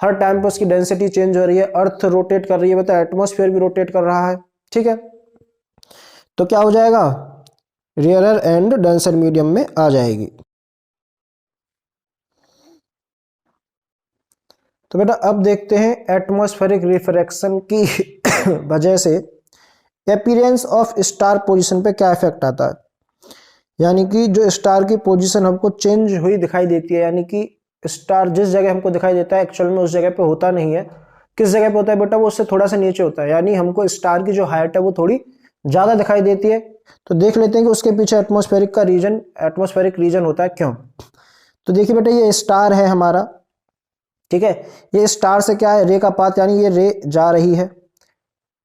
हर टाइम पे उसकी डेंसिटी चेंज हो रही है, अर्थ रोटेट कर रही है, बता एटमॉस्फेयर भी रोटेट कर रहा है, ठीक है। तो क्या हो जाएगा, रेयरर एंड डेंसर मीडियम में आ जाएगी। तो बेटा अब देखते हैं एटमॉस्फेरिक रिफ्रैक्शन की वजह से अपीयरेंस ऑफ स्टार पोजीशन पे क्या इफेक्ट आता है, यानी कि जो स्टार की पोजीशन हमको चेंज हुई दिखाई देती है, यानी कि स्टार जिस जगह हमको दिखाई देता है एक्चुअल में उस जगह पे होता नहीं है। किस जगह पे होता है बेटा, वो उससे थोड़ा सा नीचे होता है, यानी हमको स्टार की जो हाइट है वो थोड़ी ज्यादा दिखाई देती है। तो देख लेते हैं कि उसके पीछे एटमॉस्फेरिक रीजन होता है क्यों। तो देखिए बेटा ये स्टार है हमारा, ठीक है, ये स्टार से क्या है, रे का पाथ, यानी ये रे जा रही है।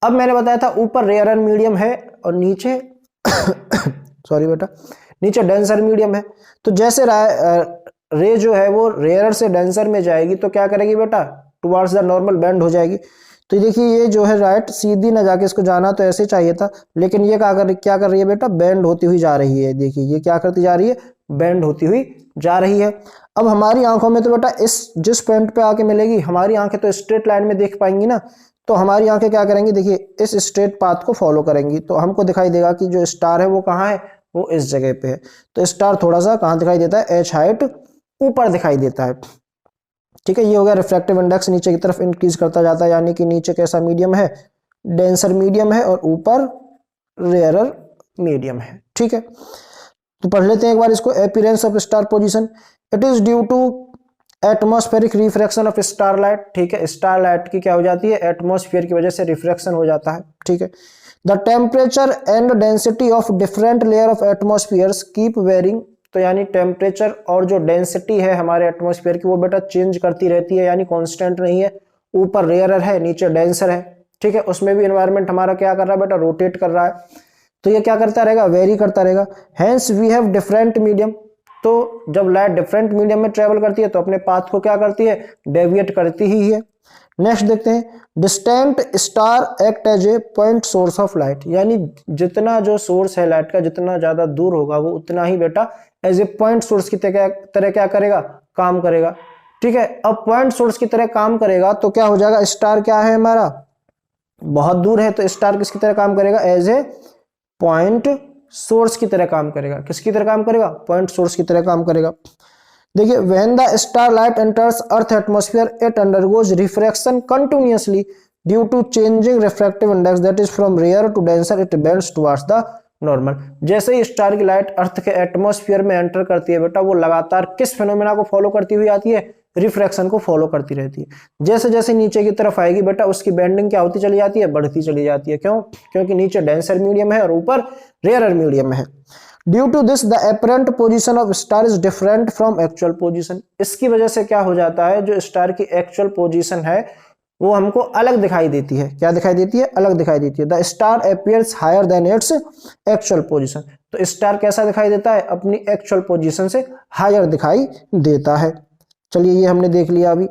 अब मैंने बताया था ऊपर रेयरर मीडियम है और नीचे सॉरी बेटा, नीचे डेंसर मीडियम है। तो जैसे रे जो है वो रेयरर से डेंसर में जाएगी तो क्या करेगी बेटा, टुवर्ड्स द नॉर्मल बेंड हो जाएगी। तो देखिए ये जो है राइट सीधी ना जाके इसको जाना तो ऐसे चाहिए था, लेकिन ये क्या कर रही है बेटा, बेंड होती हुई जा रही है। देखिए ये क्या करती जा रही है, बेंड होती हुई जा रही है। अब हमारी आंखों में तो बेटा इस जिस पॉइंट पे आके मिलेगी, हमारी आंखें तो स्ट्रेट लाइन में देख पाएंगी ना, तो हमारी आंखें क्या करेंगी, देखिए इस स्ट्रेट पाथ को फॉलो करेंगी। तो हमको दिखाई देगा कि जो स्टार है वो कहाँ है, वो इस जगह पे है। तो स्टार थोड़ा सा कहाँ दिखाई देता है, एच हाइट ऊपर दिखाई देता है, ठीक है। ये हो गया रिफ्रैक्टिव इंडेक्स नीचे की तरफ इंक्रीज करता जाता है, यानी कि नीचे कैसा मीडियम है, डेंसर मीडियम है, और ऊपर रेयरर मीडियम है, ठीक है। तो पढ़ लेते हैं एक बार इसको, appearance of star position, it is due to atmospheric refraction of starlight, ठीक है। स्टारलाइट की क्या हो जाती है, एटमॉस्फेयर की वजह से रिफ्रैक्शन हो जाता है, ठीक है। The temperature and density of different layer of atmospheres keep varying, तो यानी टेम्परेचर और जो डेंसिटी है हमारे एटमॉस्फेयर की वो बेटा चेंज करती रहती है, यानी कांस्टेंट नहीं है। ऊपर रेयरर है, नीचे डेंसर है, ठीक है। उसमें भी एनवायरनमेंट हमारा क्या कर रहा है बेटा, रोटेट कर रहा है, तो ये क्या करता रहेगा, वेरी करता रहेगा। Hence we have different medium, तो जब लाइट डिफरेंट मीडियम में ट्रेवल करती है तो अपने पाथ को क्या करती है, डेविएट करती ही है। नेक्स्ट देखते हैं, distant star act as a point source of light, यानी जितना जो सोर्स है लाइट का जितना ज्यादा दूर होगा वो उतना ही बेटा एज ए पॉइंट सोर्स की तरह क्या करेगा, काम करेगा, ठीक है। अब पॉइंट सोर्स की तरह काम करेगा तो क्या हो जाएगा, स्टार क्या है हमारा, बहुत दूर है, तो स्टार किसकी तरह काम करेगा, एज ए पॉइंट सोर्स की तरह काम करेगा। किसकी तरह काम करेगा, पॉइंट सोर्स की तरह काम करेगा। देखिए when the star light enters earth atmosphere it undergoes refraction continuously due to changing refractive index that is from rare to denser it bends towards the normal. जैसे ही स्टार की लाइट अर्थ के एटमॉस्फेयर में एंटर करती है बेटा, वो लगातार किस फिनोमेना को फॉलो करती हुई आती है, रिफ्रैक्शन को फॉलो करती रहती है। जैसे जैसे नीचे की तरफ आएगी बेटा उसकी बेंडिंग क्या होती चली जाती है, बढ़ती चली जाती है। क्यों, क्योंकि नीचे डेंसर मीडियम है और ऊपर रेयरर मीडियम है। Due to this the apparent position of star is different from actual position, इसकी वजह से क्या हो जाता है, जो स्टार की एक्चुअल पोजीशन है वो हमको अलग दिखाई देती है। क्या दिखाई देती है, अलग दिखाई देती है। The star appears higher than its actual position, तो स्टार कैसा दिखाई देता है, अपनी एक्चुअल पोजीशन से हायर दिखाई देता है। चलिए ये हमने देख लिया। अभी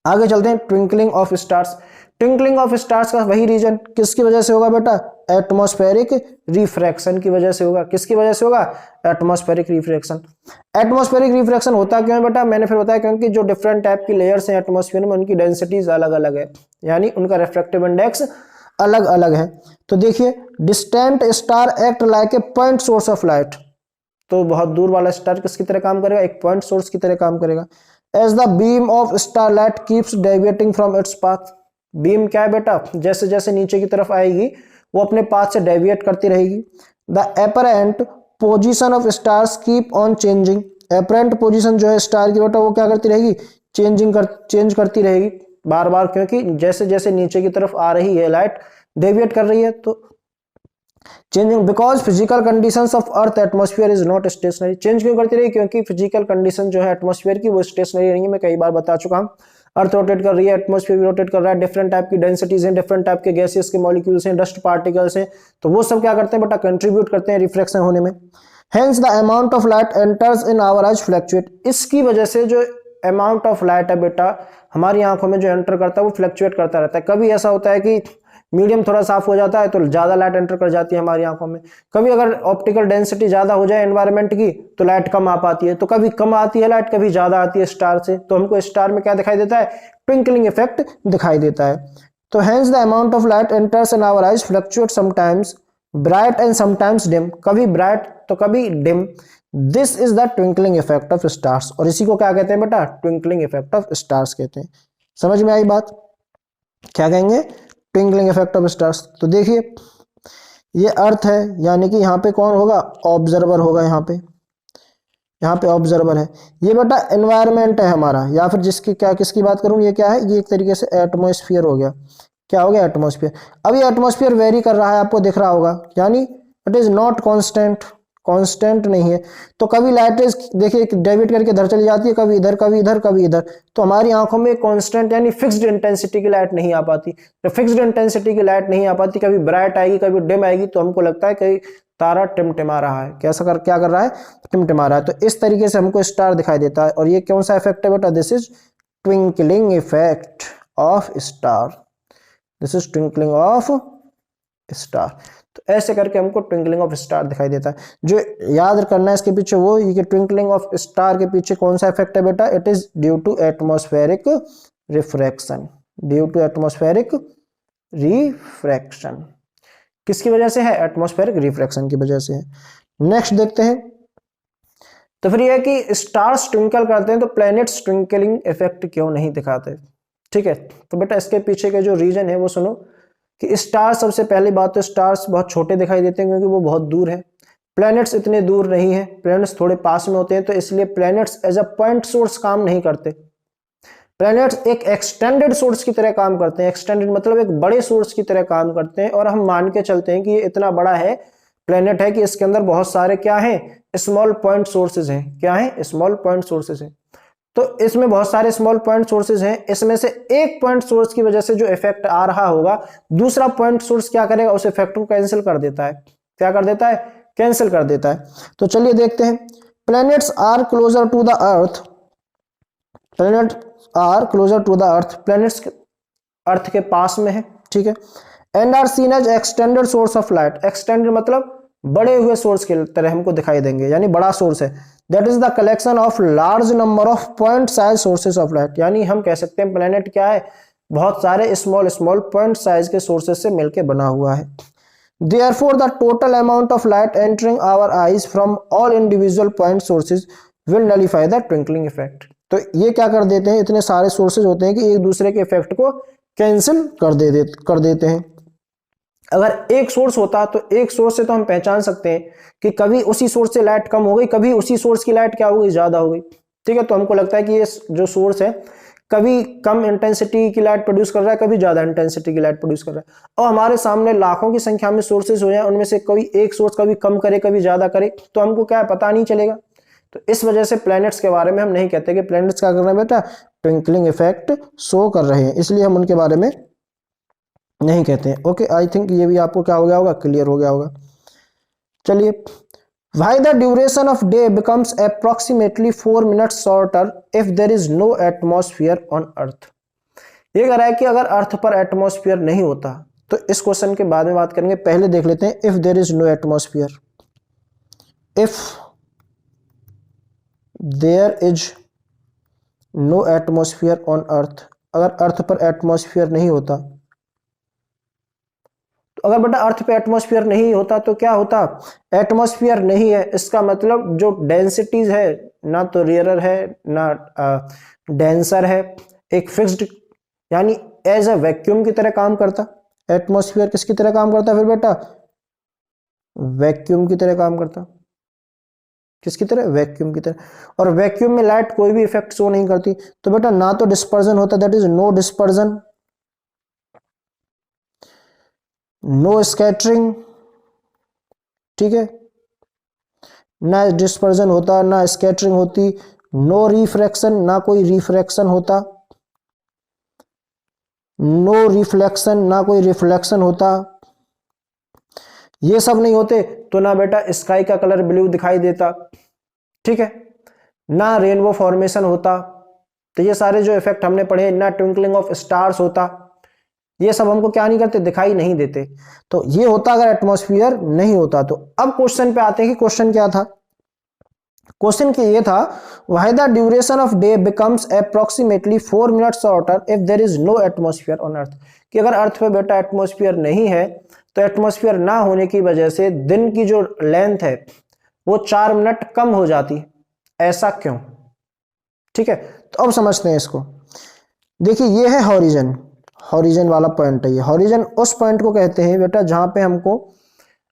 आगे चलते हैं, twinkling of stars. Twinkling of stars का वही रीजन किसकी वजह से होगा बेटा, एटमॉस्फेरिक रिफ्रैक्शन की वजह से होगा। किसकी वजह से होगा, एटमॉस्फेरिक रिफ्रैक्शन। एटमॉस्फेरिक रिफ्रैक्शन होता क्यों है बेटा, मैंने फिर बताया क्योंकि जो डिफरेंट टाइप की लेयर्स हैं एटमॉस्फेयर में उनकी डेंसिटीज अलग अलग है, यानी उनका रिफ्रैक्टिव इंडेक्स अलग अलग है। तो देखिए distant star act like A point source of light, तो बहुत दूर वाला स्टार किसकी तरह काम करेगा, एक पॉइंट सोर्स की तरह काम करेगा। As the beam of star light keeps deviating from its path, beam क्या है बेटा, जैसे जैसे नीचे की तरफ आएगी वो अपने पाथ से डेविएट करती रहेगी। The apparent position of stars keep on changing, apparent position जो है स्टार की बेटा वो क्या करती रहेगी, चेंज करती रहेगी बार बार, क्योंकि जैसे जैसे नीचे की तरफ आ रही है लाइट डेविएट कर रही है, तो changing because physical conditions of earth atmosphere is not stationary. Change क्यों करती रही, क्योंकि फिजिकल कंडीशन जो है एटमॉस्फेयर की वो स्टेशनरी नहीं है। मैं कई बार बता चुका हूं, अर्थ रोटेट कर रही है, एटमॉस्फेयर भी रोटेट कर रहा है, डिफरेंट टाइप की डेंसिटीज हैं, डिफरेंट टाइप के गैसेस के मॉलिक्यूल्स हैं, डस्ट पार्टिकल्स हैं, तो वो सब क्या करते हैं बेटा, कंट्रीब्यूट करते हैं रिफ्रैक्शन होने में। Hence the amount of light enters in our eyes fluctuate, इसकी वजह से जो अमाउंट ऑफ लाइट है बेटा हमारी आंखों में जो एंटर करता है वो फ्लक्चुएट करता रहता है। कभी ऐसा होता है कि मीडियम थोड़ा साफ हो जाता है तो ज़्यादा लाइट एंटर कर जाती है हमारी आंखों में। कभी अगर ऑप्टिकल डेंसिटी ज़्यादा हो जाए एनवायरनमेंट की तो लाइट कम आ पाती है, तो कभी कम आती है लाइट, कभी ज़्यादा आती है स्टार से। तो हमको स्टार में क्या दिखाई देता है, ट्विंकलिंग इफेक्ट दिखाई देता है। तो hence the amount of light enters in our eyes fluctuate sometimes bright and sometimes dim, कभी ब्राइट तो कभी dim. This is the twinkling effect of stars, और इसी को क्या कहते हैं बेटा, ट्विंकलिंग इफेक्ट ऑफ स्टार्स कहते हैं। समझ में आई बात, क्या कहेंगे, ट्विंकलिंग इफेक्ट ऑफ स्टार्स। तो देखिए ये अर्थ है, यानी कि यहाँ पे कौन होगा, ऑब्जर्वर होगा, यहाँ पे ऑब्जर्वर है। ये बेटा एनवायरनमेंट है हमारा, या फिर जिसकी क्या किसकी बात करूँ, ये क्या है, ये एक तरीके से एटमॉस्फेयर हो गया। क्या हो गया, एटमॉस्फेयर। अब ये एटमॉस्फेयर वेरी कर रहा है, आपको दिख रहा होगा, यानी it is not constant, constant नहीं है। तो कभी लाइटें देखिए डेविट करके इधर चली जाती है, कभी इधर कभी इधर कभी इधर, तो हमारी आंखों में कांस्टेंट यानी फिक्स्ड इंटेंसिटी की लाइट नहीं आ पाती। जब फिक्स्ड इंटेंसिटी की लाइट नहीं आ पाती, कभी ब्राइट आएगी कभी डिम आएगी, तो हमको लगता है कि तारा टिमटिमा रहा है। क्या कर रहा है, टिमटिमा रहा है। तो इस तरीके से हमको स्टार दिखाई देता है। और ये कौन सा इफेक्ट है बेटा, this is twinkling effect of star, this is twinkling of star. तो ऐसे करके हमको ट्विंकलिंग ऑफ स्टार दिखाई देता है। जो याद करना है इसके पीछे वो ये कि ट्विंकलिंग ऑफ स्टार के पीछे कौन सा इफेक्ट है बेटा, it is due to atmospheric refraction, due to atmospheric refraction. किसकी वजह से है, एटमॉस्फेरिक रिफ्रैक्शन की वजह से है। नेक्स्ट देखते हैं। तो फिर यह है कि स्टार्स ट्विंकल करते हैं तो प्लैनेट्स ट्विंकलिंग इफेक्ट क्यों नहीं दिखाते। ठीक है, तो बेटा इसके पीछे के जो रीजन है वो सुनो कि स्टार्स, सबसे पहली बात तो स्टार्स बहुत छोटे दिखाई देते हैं क्योंकि वो बहुत दूर है। प्लैनेट्स इतने दूर नहीं है, प्लैनेट्स थोड़े पास में होते हैं, तो इसलिए planets as a point source काम नहीं करते। प्लैनेट्स एक एक्सटेंडेड सोर्स की तरह काम करते हैं। एक्सटेंडेड मतलब एक बड़े सोर्स की तरह काम करते हैं, और हम मान के चलते हैं कि ये इतना बड़ा है प्लैनेट है कि इसके अंदर बहुत सारे क्या हैं, स्मॉल पॉइंट सोर्सेज हैं। क्या है, स्मॉल पॉइंट सोर्सेज हैं। तो इसमें बहुत सारे स्मॉल पॉइंट सोर्सेज हैं, इसमें से एक पॉइंट सोर्स की वजह से जो इफेक्ट आ रहा होगा, दूसरा पॉइंट सोर्स क्या करेगा, उस इफेक्ट को कैंसिल कर देता है। क्या कर देता है, कैंसिल कर देता है। तो चलिए देखते हैं। Planets are closer to the earth, planet are closer to the earth, planets earth के पास में है, ठीक है। And are seen as extended source of light, extended मतलब बड़े हुए सोर्स की तरह हमको दिखाई देंगे, यानी बड़ा सोर्स है। That is the collection of large number of point size sources of light, यानी हम कह सकते हैं प्लैनेट क्या है, बहुत सारे स्मॉल स्मॉल पॉइंट साइज के सोर्सेज से मिलकर बना हुआ है। Therefore, the total amount of light entering our eyes from all individual point sources will nullify the twinkling effect. तो ये क्या कर देते हैं, इतने सारे सोर्सेज होते हैं कि एक दूसरे के इफेक्ट को कैंसिल कर देते हैं। अगर एक सोर्स होता तो एक सोर्स से तो हम पहचान सकते हैं कि कभी उसी सोर्स से लाइट कम हो गई, कभी उसी सोर्स की लाइट क्या हो गई, ज्यादा हो गई। ठीक है, तो हमको लगता है कि ये जो सोर्स है कभी कम इंटेंसिटी की लाइट प्रोड्यूस कर रहा है, कभी ज्यादा इंटेंसिटी की लाइट प्रोड्यूस कर रहा है। और हमारे सामने लाखों की संख्या में सोर्सेज हो जाए, उनमें से कोई एक सोर्स कभी कम करे कभी ज्यादा करे, तो हमको क्या है, पता नहीं चलेगा। तो इस वजह से प्लैनेट्स के बारे में हम नहीं कहते कि प्लैनेट्स क्या कर रहे हैं बेटा, ट्विंकलिंग इफेक्ट शो कर रहे हैं, इसलिए हम उनके बारे में नहीं कहते हैं। ओके, आई थिंक ये भी आपको क्या हो गया होगा, क्लियर हो गया होगा। चलिए, why the duration of day becomes approximately 4 minutes shorter if there is no atmosphere on earth। ये कह रहा है कि अगर अर्थ पर एटमॉस्फेयर नहीं होता, तो इस क्वेश्चन के बाद में बात करेंगे, पहले देख लेते हैं। If there is no atmosphere, if there is no atmosphere on earth, अगर अर्थ पर एटमॉस्फेयर नहीं होता, तो अगर बेटा अर्थ पे एटमॉस्फेयर नहीं होता तो क्या होता, एटमॉस्फेयर नहीं है, इसका मतलब जो डेंसिटीज है ना तो रेयरर है ना डेंसर है, एक फिक्स्ड, यानी एज अ वैक्यूम की तरह काम करता। एटमॉस्फेयर किसकी तरह काम करता फिर बेटा, वैक्यूम की तरह काम करता। किसकी तरह, वैक्यूम की तरह। और वैक्यूम में लाइट कोई भी इफेक्ट शो नहीं करती, तो बेटा ना तो डिस्पर्जन होता, that is no dispersion, no scattering, ठीक है, ना डिस्पर्जन होता ना स्कैटरिंग होती, नो रिफ्रैक्शन, ना कोई रिफ्रैक्शन होता, नो रिफ्लेक्शन, ना कोई रिफ्लेक्शन होता। ये सब नहीं होते तो ना बेटा स्काई का कलर ब्लू दिखाई देता, ठीक है, ना रेनबो फॉर्मेशन होता। तो ये सारे जो इफेक्ट हमने पढ़े, ना ट्विंकलिंग ऑफ स्टार्स होता, ये सब हमको क्या नहीं करते, दिखाई नहीं देते। तो ये होता अगर एटमॉस्फेयर नहीं होता तो। अब क्वेश्चन पे आते हैं कि क्वेश्चन क्या था। क्वेश्चन की ये था, why the duration of day becomes approximately 4 minutes shorter if there is no atmosphere on earth. कि अगर अर्थ पे बेटा एटमॉस्फेयर नहीं है तो एटमॉस्फेयर ना होने की वजह से दिन की जो लेंथ है वो 4 मिनट कम हो जाती। ऐसा क्यों? ठीक है, तो अब समझते हैं इसको। देखिए ये है हॉरिजन, हॉरिजन वाला पॉइंट है ये। हॉरिजन उस पॉइंट को कहते हैं बेटा जहां पे हमको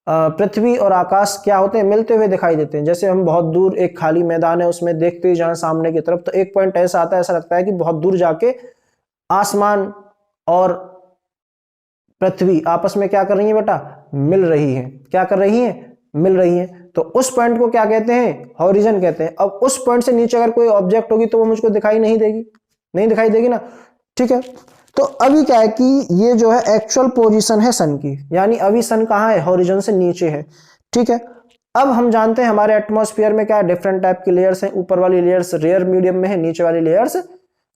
पृथ्वी और आकाश क्या होते हैं, मिलते हुए दिखाई देते हैं। जैसे हम बहुत दूर एक खाली मैदान है उसमें देखते ही जहां सामने की तरफ, तो एक पॉइंट ऐसा आता है, ऐसा लगता है कि बहुत दूर जाके आसमान और पृथ्वी आपस में क्या कर रही है बेटा, मिल रही है। क्या कर रही है, मिल रही है। तो उस पॉइंट को क्या कहते हैं, हॉरिजन कहते हैं। अब उस पॉइंट से नीचे अगर कोई ऑब्जेक्ट होगी तो वो मुझको दिखाई नहीं देगी, नहीं दिखाई देगी ना। ठीक है, तो अभी क्या है कि ये जो है एक्चुअल पोजीशन है सन की, यानी अभी सन कहाँ है, हॉरिजन से नीचे है। ठीक है, अब हम जानते हैं हमारे एटमॉस्फेयर में क्या है, डिफरेंट टाइप की लेयर्स हैं। ऊपर वाली लेयर्स रेयर मीडियम में है, नीचे वाली लेयर्स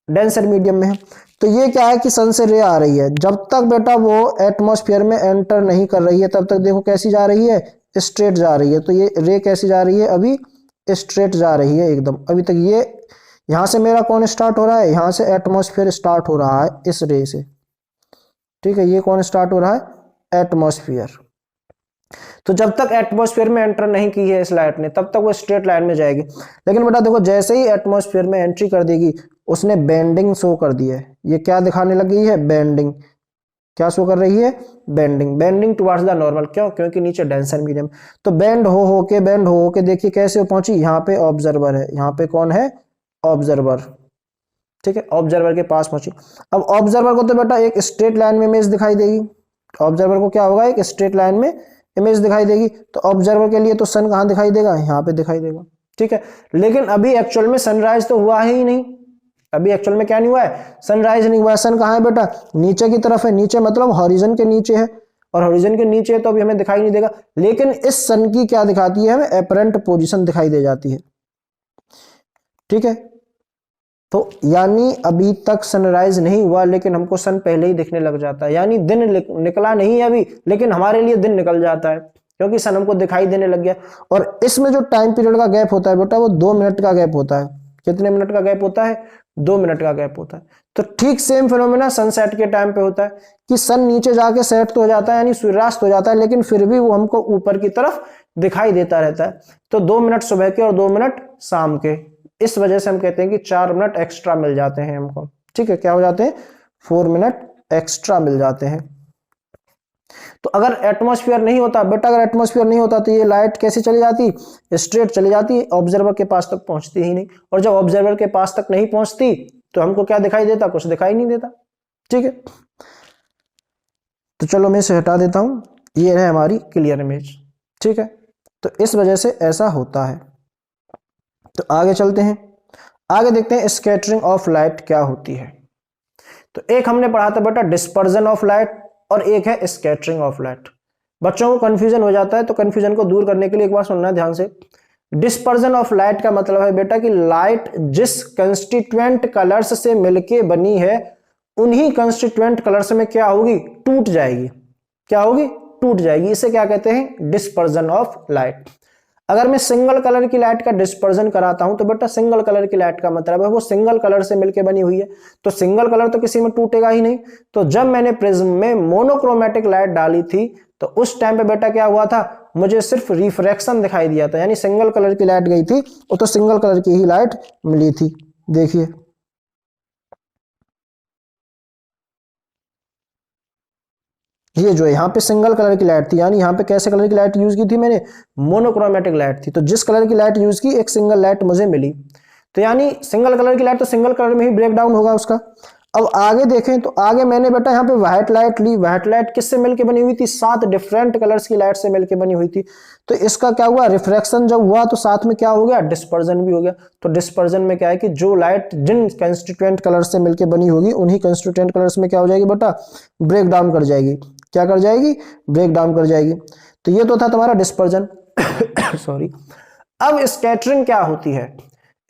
डेंसर मीडियम में है। तो ये क्या है कि सन से रे आ रही है, जब तक बेटा वो एटमॉस्फेयर में एंटर नहीं कर रही है तब तक देखो कैसी जा रही है, स्ट्रेट जा रही है। तो ये रे कैसी जा रही है, अभी स्ट्रेट जा रही है एकदम। अभी तक ये यहां से मेरा कौन स्टार्ट हो रहा है, यहां से एटमॉस्फेयर स्टार्ट हो रहा है इस रे से। ठीक है, ये कौन स्टार्ट हो रहा है, एटमॉस्फेयर। तो जब तक एटमॉस्फेयर में एंटर नहीं की है इस लाइट ने तब तक वो स्ट्रेट लाइन में जाएगी। लेकिन बेटा देखो जैसे ही एटमॉस्फेयर में एंट्री कर देगी उसने बेंडिंग शो कर दी है। ये क्या दिखाने लगी है, बेंडिंग। क्या शो कर रही है, bending. Bending towards the normal, क्यों, क्योंकि नीचे डेंसर मीडियम। तो बेंड हो के बेंड हो के देखिए कैसे पहुंची, यहाँ पे ऑब्जर्वर है, यहाँ पे कौन है, ऑब्जर्वर। ठीक है, ऑब्जर्वर के पास पहुंची। अब ऑब्जर्वर को तो बेटा एक स्ट्रेट लाइन में इमेज दिखाई देगी। ऑब्जर्वर को क्या होगा, एक स्ट्रेट लाइन में इमेज दिखाई देगी। तो ऑब्जर्वर के लिए तो सन कहाँ दिखाई देगा, यहाँ पे दिखाई देगा। ठीक है, लेकिन अभी एक्चुअल में सनराइज तो हुआ ही नहीं। अभी एक्चुअल में क्या नहीं हुआ है, सनराइज नहीं हुआ है। सन कहाँ है बेटा, नीचे की तरफ है। नीचे मतलब हॉरिजन के नीचे है, और हॉरिजन के नीचे है तो अभी हमें दिखाई नहीं देगा। लेकिन इस सन की क्या दिखाती है, हमें एपरेंट पोजीशन दिखाई दे जाती है। ठीक है, तो यानी अभी तक सनराइज नहीं हुआ लेकिन हमको सन पहले ही दिखने लग जाता है। यानी दिन निकला नहीं है अभी, लेकिन हमारे लिए दिन निकल जाता है क्योंकि सन हमको दिखाई देने लग गया। और इसमें जो टाइम पीरियड का गैप होता है बेटा वो 2 मिनट का गैप होता है। कितने मिनट का गैप होता है, 2 मिनट का गैप होता है। तो ठीक सेम फिनोमेना सनसेट के टाइम पे होता है कि सन नीचे जाके सेट तो हो जाता है, यानी सूर्यास्त हो जाता है, लेकिन फिर भी वो हमको ऊपर की तरफ दिखाई देता रहता है। तो 2 मिनट सुबह के और 2 मिनट शाम के, इस वजह से हम कहते हैं कि 4 मिनट एक्स्ट्रा मिल जाते हैं हमको। ठीक है, क्या हो जाते हैं, 4 मिनट एक्स्ट्रा मिल जाते हैं। तो अगर एटमॉस्फेयर नहीं होता बेटा, अगर एटमॉस्फेयर नहीं होता तो ये लाइट कैसे चली जाती, स्ट्रेट चली जाती, ऑब्जर्वर के पास तक पहुंचती ही नहीं। और जब ऑब्जर्वर के पास तक नहीं पहुंचती तो हमको क्या दिखाई देता, कुछ दिखाई नहीं देता। ठीक है, तो चलो मैं इसे हटा देता हूं, ये है हमारी क्लियर इमेज। ठीक है, तो इस वजह से ऐसा होता है। तो आगे चलते हैं, आगे देखते हैं स्कैटरिंग ऑफ लाइट क्या होती है। तो एक हमने पढ़ा था बेटा डिस्पर्जन ऑफ लाइट, और एक है स्कैटरिंग ऑफ लाइट। बच्चों को कंफ्यूजन हो जाता है, तो कंफ्यूजन को दूर करने के लिए एक बार सुनना ध्यान से। डिस्पर्जन ऑफ लाइट का मतलब है बेटा कि लाइट जिस कंस्टिट्यूएंट कलर्स से मिलके बनी है उन्हीं कंस्टिट्यूएंट कलर्स में क्या होगी, टूट जाएगी। क्या होगी, टूट जाएगी। इसे क्या कहते हैं, डिस्पर्जन ऑफ लाइट। अगर मैं सिंगल कलर की लाइट का डिस्पर्जन कराता हूं तो बेटा सिंगल कलर की लाइट का मतलब है वो सिंगल कलर से मिलकर बनी हुई है, तो सिंगल कलर तो किसी में टूटेगा ही नहीं। तो जब मैंने प्रिज्म में मोनोक्रोमेटिक लाइट डाली थी तो उस टाइम पे बेटा क्या हुआ था, मुझे सिर्फ रिफ्रैक्शन दिखाई दिया था, यानी सिंगल कलर की लाइट गई थी वो तो सिंगल कलर की ही लाइट मिली थी। देखिए ये जो है यहाँ पे सिंगल कलर की लाइट थी, यानी यहाँ पे कैसे कलर की लाइट यूज की थी मैंने, मोनोक्रोमेटिक लाइट थी। तो जिस कलर की लाइट यूज की एक सिंगल लाइट मुझे मिली, तो यानी सिंगल कलर की लाइट तो सिंगल कलर में ही ब्रेक डाउन होगा उसका। अब आगे देखें तो आगे मैंने बेटा यहाँ पे व्हाइट लाइट ली। व्हाइट लाइट किससे मिलकर बनी हुई थी, 7 डिफरेंट कलर्स की लाइट से मिलकर बनी हुई थी। तो इसका क्या हुआ, रिफ्रैक्शन जब हुआ तो साथ में क्या हो गया, डिस्पर्जन भी हो गया। तो डिस्पर्जन में क्या है कि जो लाइट जिन कंस्टिट्यूएंट कलर से मिलकर बनी होगी उन्हीं कंस्टिट्यूएंट कलर्स में क्या हो जाएगी बेटा, ब्रेक डाउन कर जाएगी। क्या कर जाएगी, ब्रेक डाउन कर जाएगी। तो ये तो था तुम्हारा डिस्पर्जन सॉरी। अब स्कैटरिंग क्या होती है,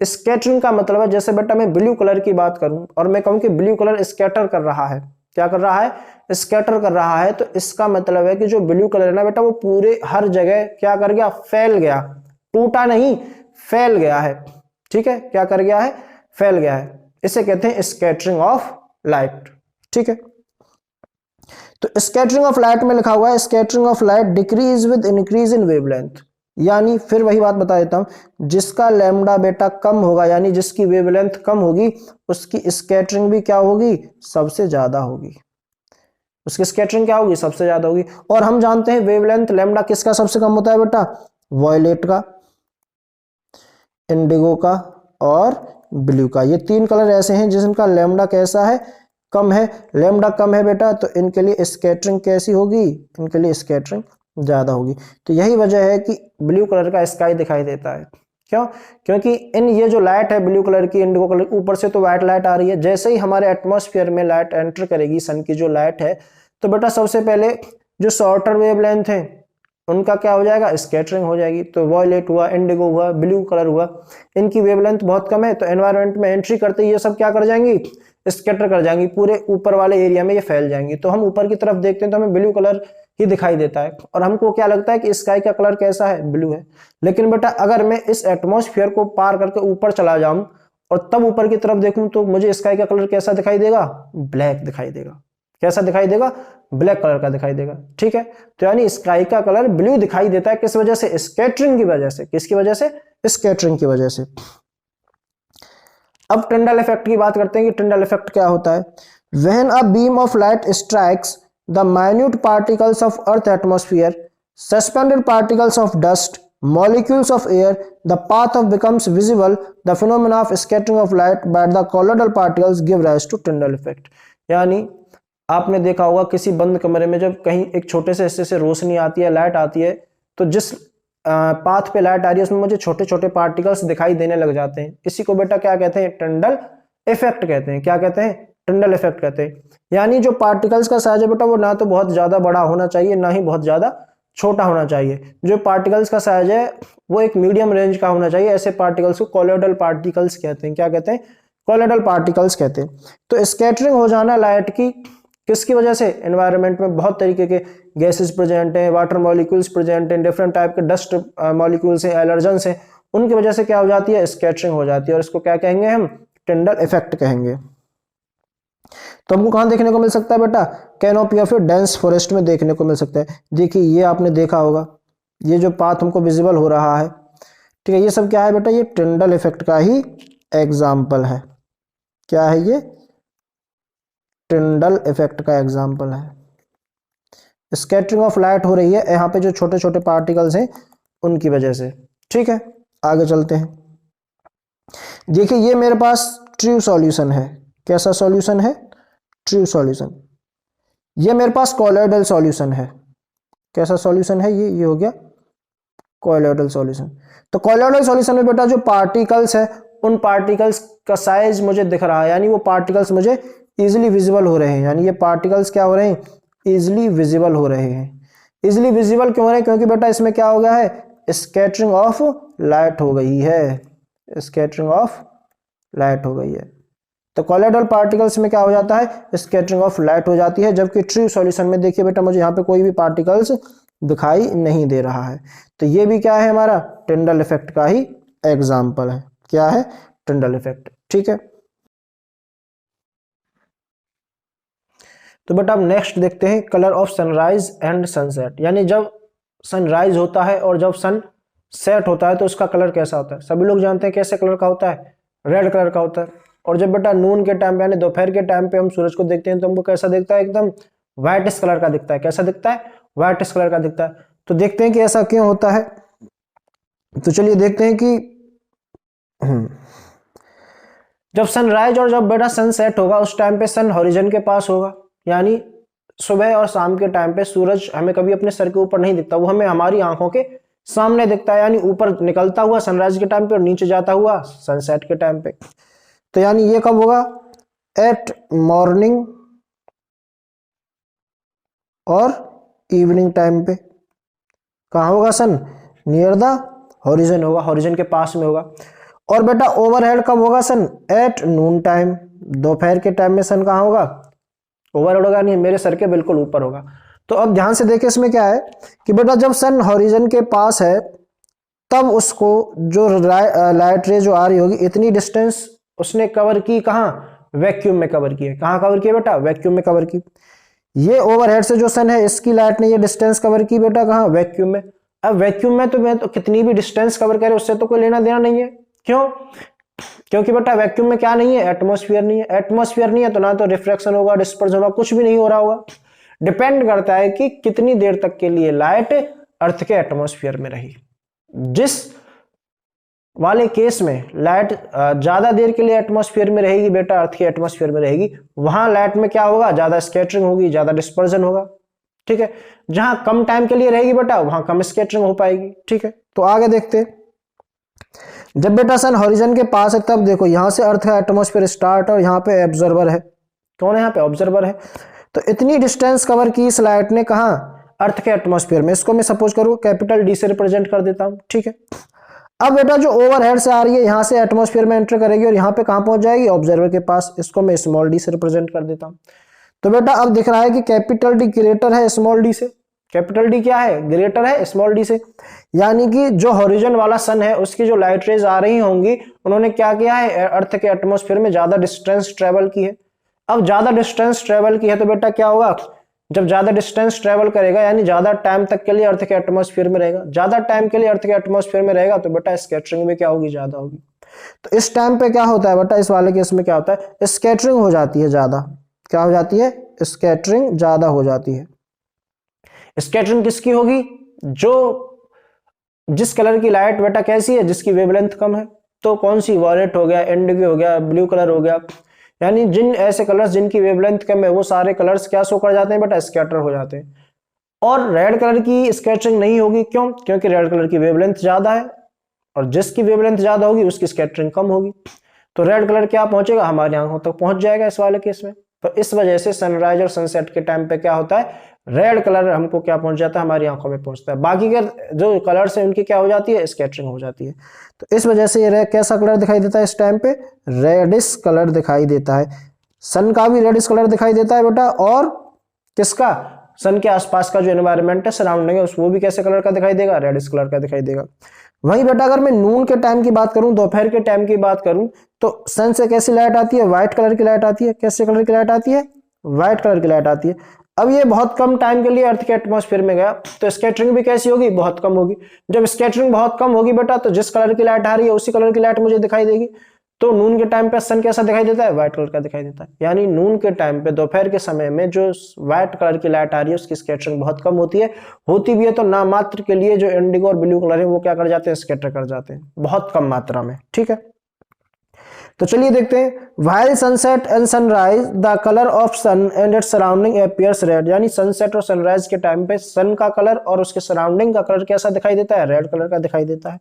स्कैटरिंग का मतलब है जैसे बेटा मैं ब्लू कलर की बात करूं और मैं कहूं कि ब्लू कलर स्कैटर कर रहा है, क्या कर रहा है, स्कैटर कर रहा है। तो इसका मतलब है कि जो ब्लू कलर है ना बेटा वो पूरे हर जगह क्या कर गया, फैल गया, टूटा नहीं, फैल गया है। ठीक है, क्या कर गया है, फैल गया है। इसे कहते हैं स्कैटरिंग ऑफ लाइट। ठीक है, तो स्कैटरिंग ऑफ लाइट में लिखा हुआ है scattering of light decrease with increase in wavelength, यानी फिर वही बात बता देता हूं, जिसका लैम्डा बेटा कम होगा यानी जिसकी वेवलेंथ कम होगी उसकी स्कैटरिंग भी क्या होगी, सबसे ज्यादा होगी। उसकी स्कैटरिंग क्या होगी, सबसे ज्यादा होगी। और हम जानते हैं वेवलेंथ लैम्डा किसका सबसे कम होता है बेटा, वॉयलेट का, इंडिगो का और ब्लू का। ये तीन कलर ऐसे हैं जिनका लैम्डा कैसा है, कम है। लैम्डा कम है बेटा तो इनके लिए स्कैटरिंग कैसी होगी, इनके लिए स्कैटरिंग ज्यादा होगी। तो यही वजह है कि ब्लू कलर का स्काई दिखाई देता है। क्यों, क्योंकि इन ये जो लाइट है ब्लू कलर की, इंडिगो कलर, ऊपर से तो व्हाइट लाइट आ रही है, जैसे ही हमारे एटमॉस्फेयर में लाइट एंटर करेगी, सन की जो लाइट है, तो बेटा सबसे पहले जो शॉर्टर वेवलेंथ है उनका क्या हो जाएगा, स्कैटरिंग हो जाएगी। तो वॉयलेट हुआ, इंडिगो हुआ, ब्लू कलर हुआ, इनकी वेवलेंथ बहुत कम है तो एनवायरनमेंट में एंट्री करते ही ये सब क्या कर जाएंगी, स्कैटर कर जाएंगी, पूरे ऊपर वाले एरिया में ये फैल जाएंगी। तो हम ऊपर की तरफ देखते हैं तो हमें ब्लू कलर ही दिखाई देता है और हमको क्या लगता है कि स्काई का कलर कैसा है, ब्लू है। लेकिन बेटा अगर मैं इस एटमॉस्फेयर को पार करके ऊपर चला जाऊं और तब ऊपर की तरफ देखूं तो मुझे स्काई का कलर कैसा दिखाई देगा, ब्लैक दिखाई देगा। कैसा दिखाई देगा, ब्लैक कलर का दिखाई देगा। ठीक है, तो यानी स्काई का कलर ब्लू दिखाई देता है, किस वजह से, स्कैटरिंग की वजह से। किसकी वजह से, स्कैटरिंग की वजह से। अब टिंडल इफेक्ट की बात करते हैं कि टिंडल इफेक्ट क्या होता है। When a beam of light strikes the minute particles of earth atmosphere, suspended particles of dust, molecules of air, the path of becomes visible, the phenomena of scattering of light by the colloidal particles give rise to Tyndall effect। यानी आपने देखा होगा किसी बंद कमरे में जब कहीं एक छोटे से हिस्से से रोशनी आती है, लाइट आती है, तो जिस पाथ पे लाइट आ रही है उसमें मुझे छोटे छोटे पार्टिकल्स दिखाई देने लग जाते हैं। इसी को बेटा क्या कहते हैं, टिंडल इफेक्ट कहते हैं। क्या कहते हैं, टिंडल इफेक्ट कहते हैं। यानी जो पार्टिकल्स का साइज है बेटा वो ना तो बहुत ज्यादा बड़ा होना चाहिए ना ही बहुत ज्यादा छोटा होना चाहिए। जो पार्टिकल्स का साइज है वो एक मीडियम रेंज का होना चाहिए। ऐसे पार्टिकल्स को कॉलोइडल पार्टिकल्स कहते हैं। क्या कहते हैं, कॉलोइडल पार्टिकल्स कहते हैं। तो स्कैटरिंग हो जाना लाइट की किसकी वजह से, एनवायरनमेंट में बहुत तरीके के गैसेस प्रेजेंट हैं, वाटर मॉलिक्यूल्स प्रेजेंट हैं, डिफरेंट टाइप के डस्ट मॉलिक्यूल्स हैं, एलर्जेंस हैं, उनकी वजह से क्या हो जाती है, स्कैटरिंग हो जाती है। और इसको क्या कहेंगे हम, टिंडल इफेक्ट कहेंगे। तो हमको कहां देखने को मिल सकता है बेटा, कैनोपी या फिर डेंस फॉरेस्ट में देखने को मिल सकता है। देखिए ये आपने देखा होगा, ये जो पाथ हमको विजिबल हो रहा है, ठीक है, ये सब क्या है बेटा, ये टिंडल इफेक्ट का ही एग्जाम्पल है। क्या है ये, टिंडल इफेक्ट का एग्जाम्पल है। स्कैटरिंग ऑफ लाइट हो रही है यहाँ पे जो छोटे छोटे पार्टिकल्स हैं उनकी वजह से। ठीक है, आगे चलते हैं। देखिए ये मेरे पास ट्रू सॉल्यूशन है। कैसा सॉल्यूशन है, ट्रू सॉल्यूशन। ये मेरे पास कॉलोइडल सॉल्यूशन है। कैसा सॉल्यूशन है ये हो गया कॉलोइडल सॉल्यूशन। तो कॉलोइडल सॉल्यूशन में बेटा जो पार्टिकल्स है उन पार्टिकल्स का साइज मुझे दिख रहा है, यानी वो पार्टिकल्स मुझे इजिली विजिबल हो रहे हैं। यानी ये पार्टिकल्स क्या हो रहे हैं, इजिली विजिबल हो रहे हैं। इजिली विजिबल क्यों हो रहे हैं, क्योंकि बेटा इसमें क्या हो गया है, स्कैटरिंग ऑफ लाइट हो गई है। स्कैटरिंग ऑफ लाइट हो गई है। तो कॉलोइडल पार्टिकल्स में क्या हो जाता है, स्कैटरिंग ऑफ लाइट हो जाती है। जबकि ट्रू सॉल्यूशन में देखिए बेटा मुझे यहाँ पे कोई भी पार्टिकल्स दिखाई नहीं दे रहा है। तो ये भी क्या है, हमारा टिंडल इफेक्ट का ही एग्जाम्पल है। क्या है, टिंडल इफेक्ट। ठीक है, तो बेटा अब नेक्स्ट देखते हैं colour of sunrise and sunset. यानी जब सनराइज होता है और जब सन सेट होता है तो उसका कलर कैसा होता है। सभी लोग जानते हैं कैसे कलर का होता है, रेड कलर का होता है। और जब बेटा नून के टाइम पे यानी दोपहर के टाइम पे हम सूरज को देखते हैं तो हमको कैसा दिखता है, एकदम व्हाइटिश कलर का दिखता है। कैसा दिखता है, व्हाइटिश कलर का दिखता है। तो देखते हैं कि ऐसा क्यों होता है। तो चलिए देखते हैं कि जब सनराइज और जब बेटा सनसेट होगा उस टाइम पे सन हॉरिजन के पास होगा। यानी सुबह और शाम के टाइम पे सूरज हमें कभी अपने सर के ऊपर नहीं दिखता, वो हमें हमारी आंखों के सामने दिखता है। यानी ऊपर निकलता हुआ सनराइज के टाइम पे और नीचे जाता हुआ सनसेट के टाइम पे। तो यानी ये कब होगा, एट मॉर्निंग और इवनिंग टाइम पे। कहाँ होगा सन, नियर द हॉरिजन होगा, हॉरिजन के पास में होगा। और बेटा ओवरहेड कब होगा सन, एट नून टाइम। दोपहर के टाइम में सन कहाँ होगा, ओवरहेड होगा नहीं, मेरे सर के बिल्कुल ऊपर होगा। तो अब ध्यान से देखिए इसमें क्या है कि बेटा जब सन हॉरिजन के पास है तब उसको जो लाइट रे जो आ रही होगी इतनी डिस्टेंस उसने कवर की, कहाँ, वैक्यूम में कवर की है। कहाँ कवर की है बेटा, वैक्यूम में कवर की। ये ओवरहेड से जो सन है इसकी लाइट ने ये डिस्टेंस कवर की बेटा, कहाँ, वैक्यूम में। अब वैक्यूम में तो मैं तो कितनी भी डिस्टेंस कवर करे उससे तो कोई लेना देना नहीं है। क्यों? क्योंकि बेटा वैक्यूम में क्या नहीं है, एटमॉस्फेयर नहीं है। एटमॉस्फेयर नहीं है तो ना तो रिफ्रैक्शन होगा, डिस्पर्जन होगा, कुछ भी नहीं हो रहा होगा। डिपेंड करता है कि कितनी देर तक के लिए लाइट अर्थ के एटमॉस्फेयर में रही। जिस वाले केस में लाइट ज्यादा देर के लिए एटमॉस्फेयर में रहेगी बेटा, अर्थ के एटमॉस्फेयर में रहेगी, वहां लाइट में क्या होगा, ज्यादा स्कैटरिंग होगी, ज्यादा डिस्पर्जन होगा। ठीक है, जहां कम टाइम के लिए रहेगी बेटा वहां कम स्कैटरिंग हो पाएगी। ठीक है, तो आगे देखते। जब बेटा सन हॉरिजन के पास है तब देखो यहां से अर्थ का एटमॉस्फेयर स्टार्ट और यहाँ पे ऑब्जर्वर है। कौन है यहाँ पे, ऑब्जर्वर है। तो इतनी डिस्टेंस कवर की इस लाइट ने, कहा, अर्थ के एटमॉस्फेयर में। इसको मैं सपोज करूं कैपिटल डी से रिप्रेजेंट कर देता हूं। ठीक है, अब बेटा जो ओवरहेड से आ रही है यहां से एटमॉस्फेयर में एंटर करेगी और यहाँ पे कहां पहुंच जाएगी, ऑब्जर्वर के पास। इसको मैं स्मॉल डी से रिप्रेजेंट कर देता हूं। तो बेटा अब दिख रहा है कि कैपिटल डी ग्रेटर है स्मॉल डी से। कैपिटल डी क्या है, ग्रेटर है स्मॉल डी से। यानी कि जो हॉरिजन वाला सन है उसकी जो लाइट रेज आ रही होंगी उन्होंने क्या किया है, अर्थ के एटमॉस्फेयर में ज्यादा डिस्टेंस ट्रेवल की है। अब ज्यादा डिस्टेंस ट्रेवल की है तो बेटा क्या होगा, जब ज्यादा डिस्टेंस ट्रेवल करेगा यानी ज्यादा टाइम तक के लिए अर्थ के एटमॉस्फेयर में रहेगा, ज्यादा टाइम के लिए अर्थ के एटमॉस्फेयर में रहेगा तो बेटा स्कैटरिंग में क्या होगी, ज्यादा होगी। तो इस टाइम पे क्या होता है बेटा, इस वाले केस में क्या होता है, स्कैटरिंग हो जाती है ज्यादा। क्या हो जाती है, स्कैटरिंग ज्यादा हो जाती है। स्कैटरिंग किसकी होगी, जो जिस कलर की लाइट बेटा कैसी है, जिसकी वेवलेंथ कम है। तो कौन सी, वॉयलेट हो गया, इंडिगो हो गया, ब्लू कलर हो गया। यानी जिन ऐसे कलर्स जिनकी वेवलेंथ कम है वो सारे कलर्स क्या शो कर जाते हैं बेटा, स्कैटर हो जाते हैं। और रेड कलर की स्कैटरिंग नहीं होगी, क्यों, क्योंकि रेड कलर की वेवलेंथ ज्यादा है और जिसकी वेवलेंथ ज्यादा होगी उसकी स्कैटरिंग कम होगी। तो रेड कलर क्या पहुंचेगा, हमारी आंखों तक पहुंच जाएगा इस वाले केस में। तो इस वजह से सनराइज और सनसेट के टाइम पे क्या होता है, रेड कलर हमको क्या पहुंच जाता है, हमारी आंखों में पहुंचता है। बाकी के जो कलर्स है उनकी क्या हो जाती है, स्कैटरिंग हो जाती है। तो इस वजह से ये कैसा कलर दिखाई देता है इस टाइम पे, रेडिश कलर दिखाई देता है। सन का भी रेडिश कलर दिखाई देता है बेटा, और किसका, सन के आसपास का जो एनवायरनमेंट है, सराउंडिंग है, वो भी कैसे कलर का दिखाई देगा, रेडिश कलर का दिखाई देगा। वहीं बेटा अगर मैं नून के टाइम की बात करूं, दोपहर के टाइम की बात करूं, तो सन से कैसी लाइट आती है, व्हाइट कलर की लाइट आती है। कैसे कलर की लाइट आती है, व्हाइट कलर की लाइट आती है। अब ये बहुत कम टाइम के लिए अर्थ के एटमॉस्फेयर में गया तो स्कैटरिंग भी कैसी होगी, बहुत कम होगी। जब स्कैटरिंग बहुत कम होगी बेटा तो जिस कलर की लाइट आ रही है उसी कलर की लाइट मुझे दिखाई देगी। तो नून के टाइम पे सन कैसा दिखाई देता है, व्हाइट कलर का दिखाई देता है। यानी नून के टाइम पे, दोपहर के समय में जो व्हाइट कलर की लाइट आ रही है उसकी स्कैटरिंग बहुत कम होती है। होती भी है तो नामात्र के लिए जो इंडिगो और ब्लू कलर है वो क्या कर जाते हैं, स्कैटर कर जाते हैं, बहुत कम मात्रा में। ठीक है, तो चलिए देखते हैं। While sunset and sunrise the colour of sun and its surrounding appears red. यानी सनसेट और सनराइज के टाइम पे सन का कलर और उसके सराउंडिंग का कलर कैसा दिखाई देता है, रेड कलर का दिखाई देता है।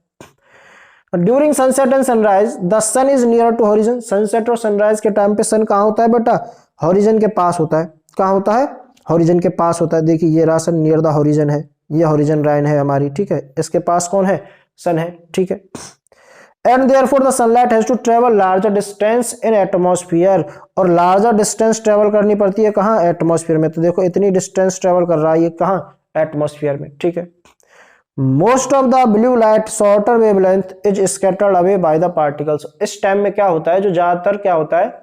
During sunset and sunrise the sun is near to horizon. Sunset और सनराइज के टाइम पे सन कहाँ होता है बेटा, हॉरिजन के पास होता है। कहाँ होता है, हॉरिजन के पास होता है। देखिए ये रहा सन नियर द हॉरिजन है, ये हॉरिजन लाइन है हमारी। ठीक है, इसके पास कौन है, सन है। ठीक है, and therefore the sunlight has to travel larger distance in atmosphere। और larger distance travel करनी पड़ती है कहाँ, एटमॉस्फेयर में। तो देखो इतनी distance travel कर रहा है ये कहाँ, एटमॉस्फेयर में। ठीक है, most of the blue light shorter wavelength is scattered away by the particles। इस टाइम में क्या होता है, जो ज्यादातर क्या होता है,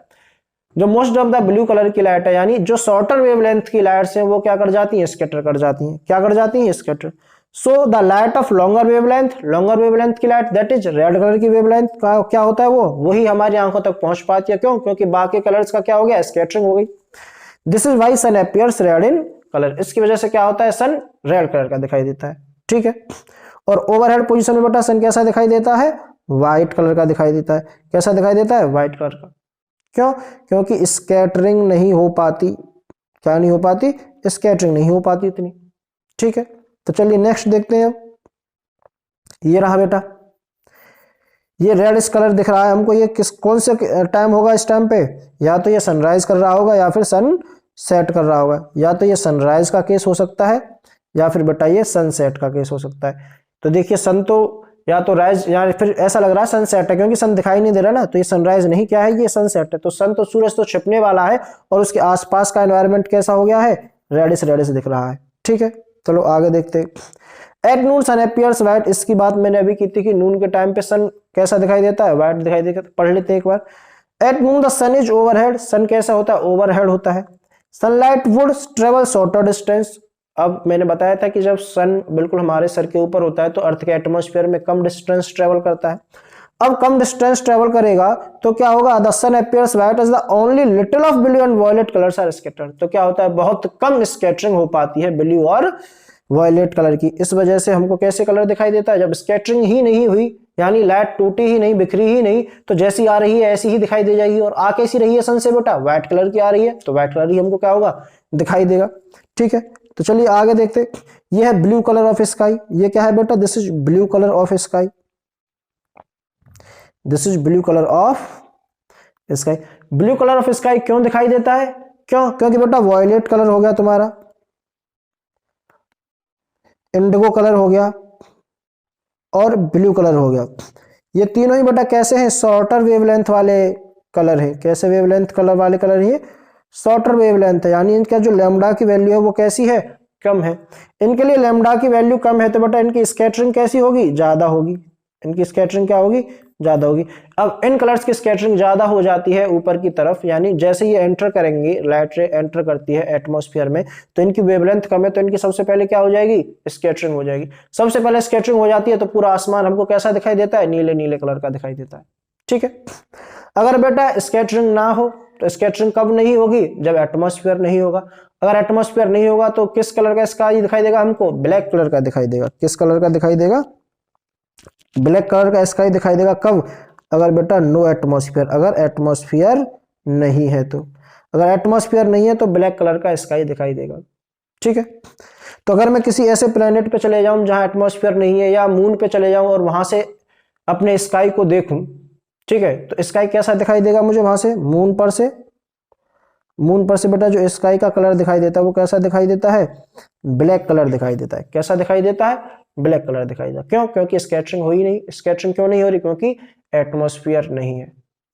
जो most of the blue colour की लाइट है यानी जो शॉर्टर वेवलेंथ की लाइट्स हैं वो क्या कर जाती हैं, स्कैटर कर जाती हैं। क्या कर जाती हैं, scatter. So the light of longer wavelength की light that is red colour की वेवलेंथ का क्या होता है, वो वही हमारी आंखों तक पहुंच पाती है। क्यों, क्योंकि बाकी कलर्स का क्या हो गया, स्कैटरिंग हो गई। This is why sun appears red in colour. इसकी वजह से क्या होता है, सन रेड कलर का दिखाई देता है। ठीक है, और ओवरहेड पोजीशन में बेटा सन कैसा दिखाई देता है, व्हाइट कलर का दिखाई देता है। कैसा दिखाई देता है, व्हाइट कलर का। क्यों, क्योंकि स्कैटरिंग नहीं हो पाती। क्या नहीं हो पाती, स्कैटरिंग नहीं हो पाती इतनी। ठीक है, तो चलिए नेक्स्ट देखते हैं। ये रहा बेटा, ये रेडिश कलर दिख रहा है हमको। ये किस कौन से टाइम होगा इस टाइम पे, या तो ये सनराइज कर रहा होगा या फिर सन सेट कर रहा होगा। या तो ये सनराइज का केस हो सकता है या फिर बेटा ये सनसेट का केस हो सकता है। तो देखिए सन तो या तो राइज, या फिर ऐसा लग रहा है सनसेट है क्योंकि सन दिखाई नहीं दे रहा ना, तो ये सनराइज नहीं, क्या है ये सनसेट है। तो सन तो सूरज तो छिपने वाला है और उसके आसपास का एनवायरनमेंट कैसा हो गया है, रेडिश रेडिश दिख रहा है। ठीक है, चलो आगे देखते हैं। At noon sun appears white, इसकी बात मैंने अभी की थी कि नून के टाइम पे सन कैसा दिखाई देता है, व्हाइट दिखाई देता है। पढ़ लेते हैं एक बार। At noon the sun is overhead, sun कैसा होता है, ओवरहेड होता है। Sunlight would travel shorter distance, अब मैंने बताया था कि जब सन बिल्कुल हमारे सर के ऊपर होता है तो अर्थ के एटमॉस्फेयर में कम डिस्टेंस ट्रेवल करता है। अब कम डिस्टेंस ट्रेवल करेगा तो क्या होगा, the sun appears white as the only little of blue and violet colours are scattered, तो क्या होता है, बहुत कम स्कैटरिंग हो पाती है ब्लू और वॉयलेट कलर की। इस वजह से हमको कैसे कलर दिखाई देता है, जब स्कैटरिंग ही नहीं हुई, यानी लाइट टूटी ही नहीं, बिखरी ही नहीं, तो जैसी आ रही है ऐसी ही दिखाई दे जाएगी। और आ कैसी रही है सन से बेटा, व्हाइट कलर की आ रही है, तो व्हाइट कलर ही हमको क्या होगा, दिखाई देगा। ठीक है, तो चलिए आगे देखते। ये है ब्लू कलर ऑफ स्काई, ये क्या है बेटा, this is blue colour of sky, this is blue colour of sky. Blue colour of sky क्यों दिखाई देता है, क्यों, क्योंकि बेटा वॉयलेट कलर हो गया तुम्हारा, इंडिगो कलर हो गया और ब्लू कलर हो गया। ये तीनों ही बेटा कैसे हैं, शॉर्टर वेवलेंथ वाले कलर हैं। कैसे वेवलेंथ कलर वाले कलर हैं, शॉर्टर वेवलेंथ है, यानी इनका जो लैम्डा की वैल्यू है वो कैसी है, कम है। इनके लिए लैम्डा की वैल्यू कम है तो बेटा इनकी स्कैटरिंग कैसी होगी, ज्यादा होगी। इनकी स्कैटरिंग क्या होगी, ज्यादा होगी। अब इन कलर्स की स्कैटरिंग ज्यादा हो जाती है ऊपर की तरफ, यानी जैसे ये एंटर करेंगी, लाइट रे एंटर करती है एटमॉस्फेयर में, तो इनकी वेवलेंथ कम है तो इनकी सबसे पहले क्या हो जाएगी, स्कैटरिंग हो जाएगी। सबसे पहले स्कैटरिंग हो जाती है तो पूरा आसमान हमको कैसा दिखाई देता है, नीले नीले कलर का दिखाई देता है। ठीक है, अगर बेटा स्कैटरिंग ना हो तो स्कैटरिंग कब नहीं होगी, जब एटमॉस्फेयर नहीं होगा। अगर एटमॉस्फेयर नहीं होगा तो किस कलर का स्काई दिखाई देगा हमको, ब्लैक कलर का दिखाई देगा। किस कलर का दिखाई देगा, ब्लैक कलर का स्काई दिखाई देगा। कब, अगर बेटा नो एटमॉस्फेयर, अगर एटमॉस्फेयर नहीं है तो, अगर एटमॉस्फेयर नहीं है तो ब्लैक कलर का स्काई दिखाई देगा। ठीक है, तो अगर मैं किसी ऐसे प्लेनेट पे चले जाऊं जहां एटमॉस्फेयर नहीं है, या मून पे चले जाऊं और वहां से अपने स्काई को देखूं, ठीक है, तो स्काई कैसा दिखाई देगा मुझे वहां से, मून पर से, मून पर से बेटा जो स्काई का कलर दिखाई देता है वो कैसा दिखाई देता है, ब्लैक कलर दिखाई देता है। कैसा दिखाई देता है, ब्लैक कलर दिखाई देता है। क्यों, क्योंकि स्कैटरिंग हो ही नहीं। स्कैटरिंग क्यों नहीं हो रही, क्योंकि एटमॉस्फेयर नहीं है।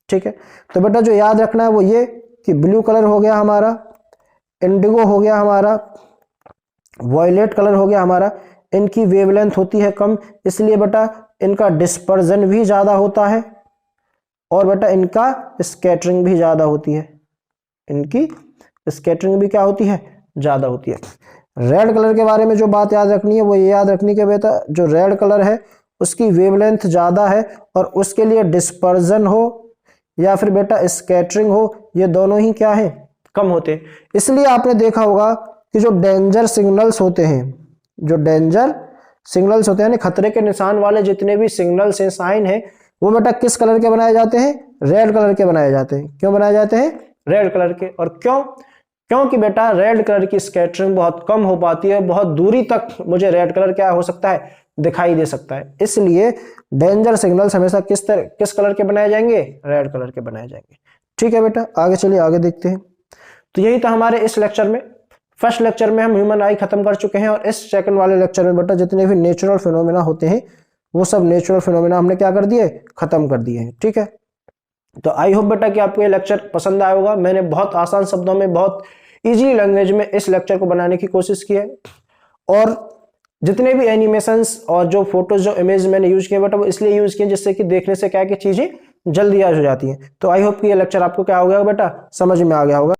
ठीक है, तो बेटा जो याद रखना है वो ये कि ब्लू कलर हो गया हमारा, इंडिगो हो गया हमारा, वॉयलेट कलर हो गया हमारा, इनकी वेवलेंथ होती है कम, इसलिए बेटा इनका डिस्पर्जन भी ज्यादा होता है और बेटा इनका स्कैटरिंग भी ज्यादा होती है। इनकी स्कैटरिंग भी क्या होती है, ज्यादा होती है। रेड कलर के बारे में जो बात याद रखनी है वो ये याद रखनी है बेटा, जो रेड कलर है उसकी वेवलेंथ ज्यादा है और उसके लिए डिस्पर्जन हो या फिर बेटा स्कैटरिंग हो, ये दोनों ही क्या है, कम होते हैं। इसलिए आपने देखा होगा कि जो डेंजर सिग्नल्स होते हैं, जो डेंजर सिग्नल्स होते हैं, खतरे के निशान वाले जितने भी सिग्नल्स हैं, साइन है, वो बेटा किस कलर के बनाए जाते हैं, रेड कलर के बनाए जाते हैं। क्यों बनाए जाते हैं, रेड कलर के। और क्यों, क्योंकि बेटा रेड कलर की स्कैटरिंग बहुत कम हो पाती है, बहुत दूरी तक मुझे रेड कलर क्या हो सकता है, दिखाई दे सकता है। इसलिए डेंजर सिग्नल्स हमेशा किस कलर के बनाए जाएंगे, रेड कलर के बनाए जाएंगे। ठीक है बेटा, आगे चलिए आगे देखते हैं। तो यही था हमारे इस लेक्चर में। फर्स्ट लेक्चर में हम ह्यूमन आई खत्म कर चुके हैं और इस सेकंड वाले लेक्चर में बेटा जितने भी नेचुरल फिनोमेना होते हैं वो सब नेचुरल फिनोमेना हमने क्या कर दिए, खत्म कर दिए हैं। ठीक है, तो आई होप बेटा कि आपको ये लेक्चर पसंद आया होगा। मैंने बहुत आसान शब्दों में, बहुत इजी लैंग्वेज में इस लेक्चर को बनाने की कोशिश की है और जितने भी एनिमेशंस और जो फोटोज, जो इमेज मैंने यूज किए बेटा वो इसलिए यूज किए जिससे कि देखने से क्या क्या चीजें जल्दी याद हो जाती हैं। तो आई होप कि ये लेक्चर आपको क्या हो गया बेटा, समझ में आ गया होगा।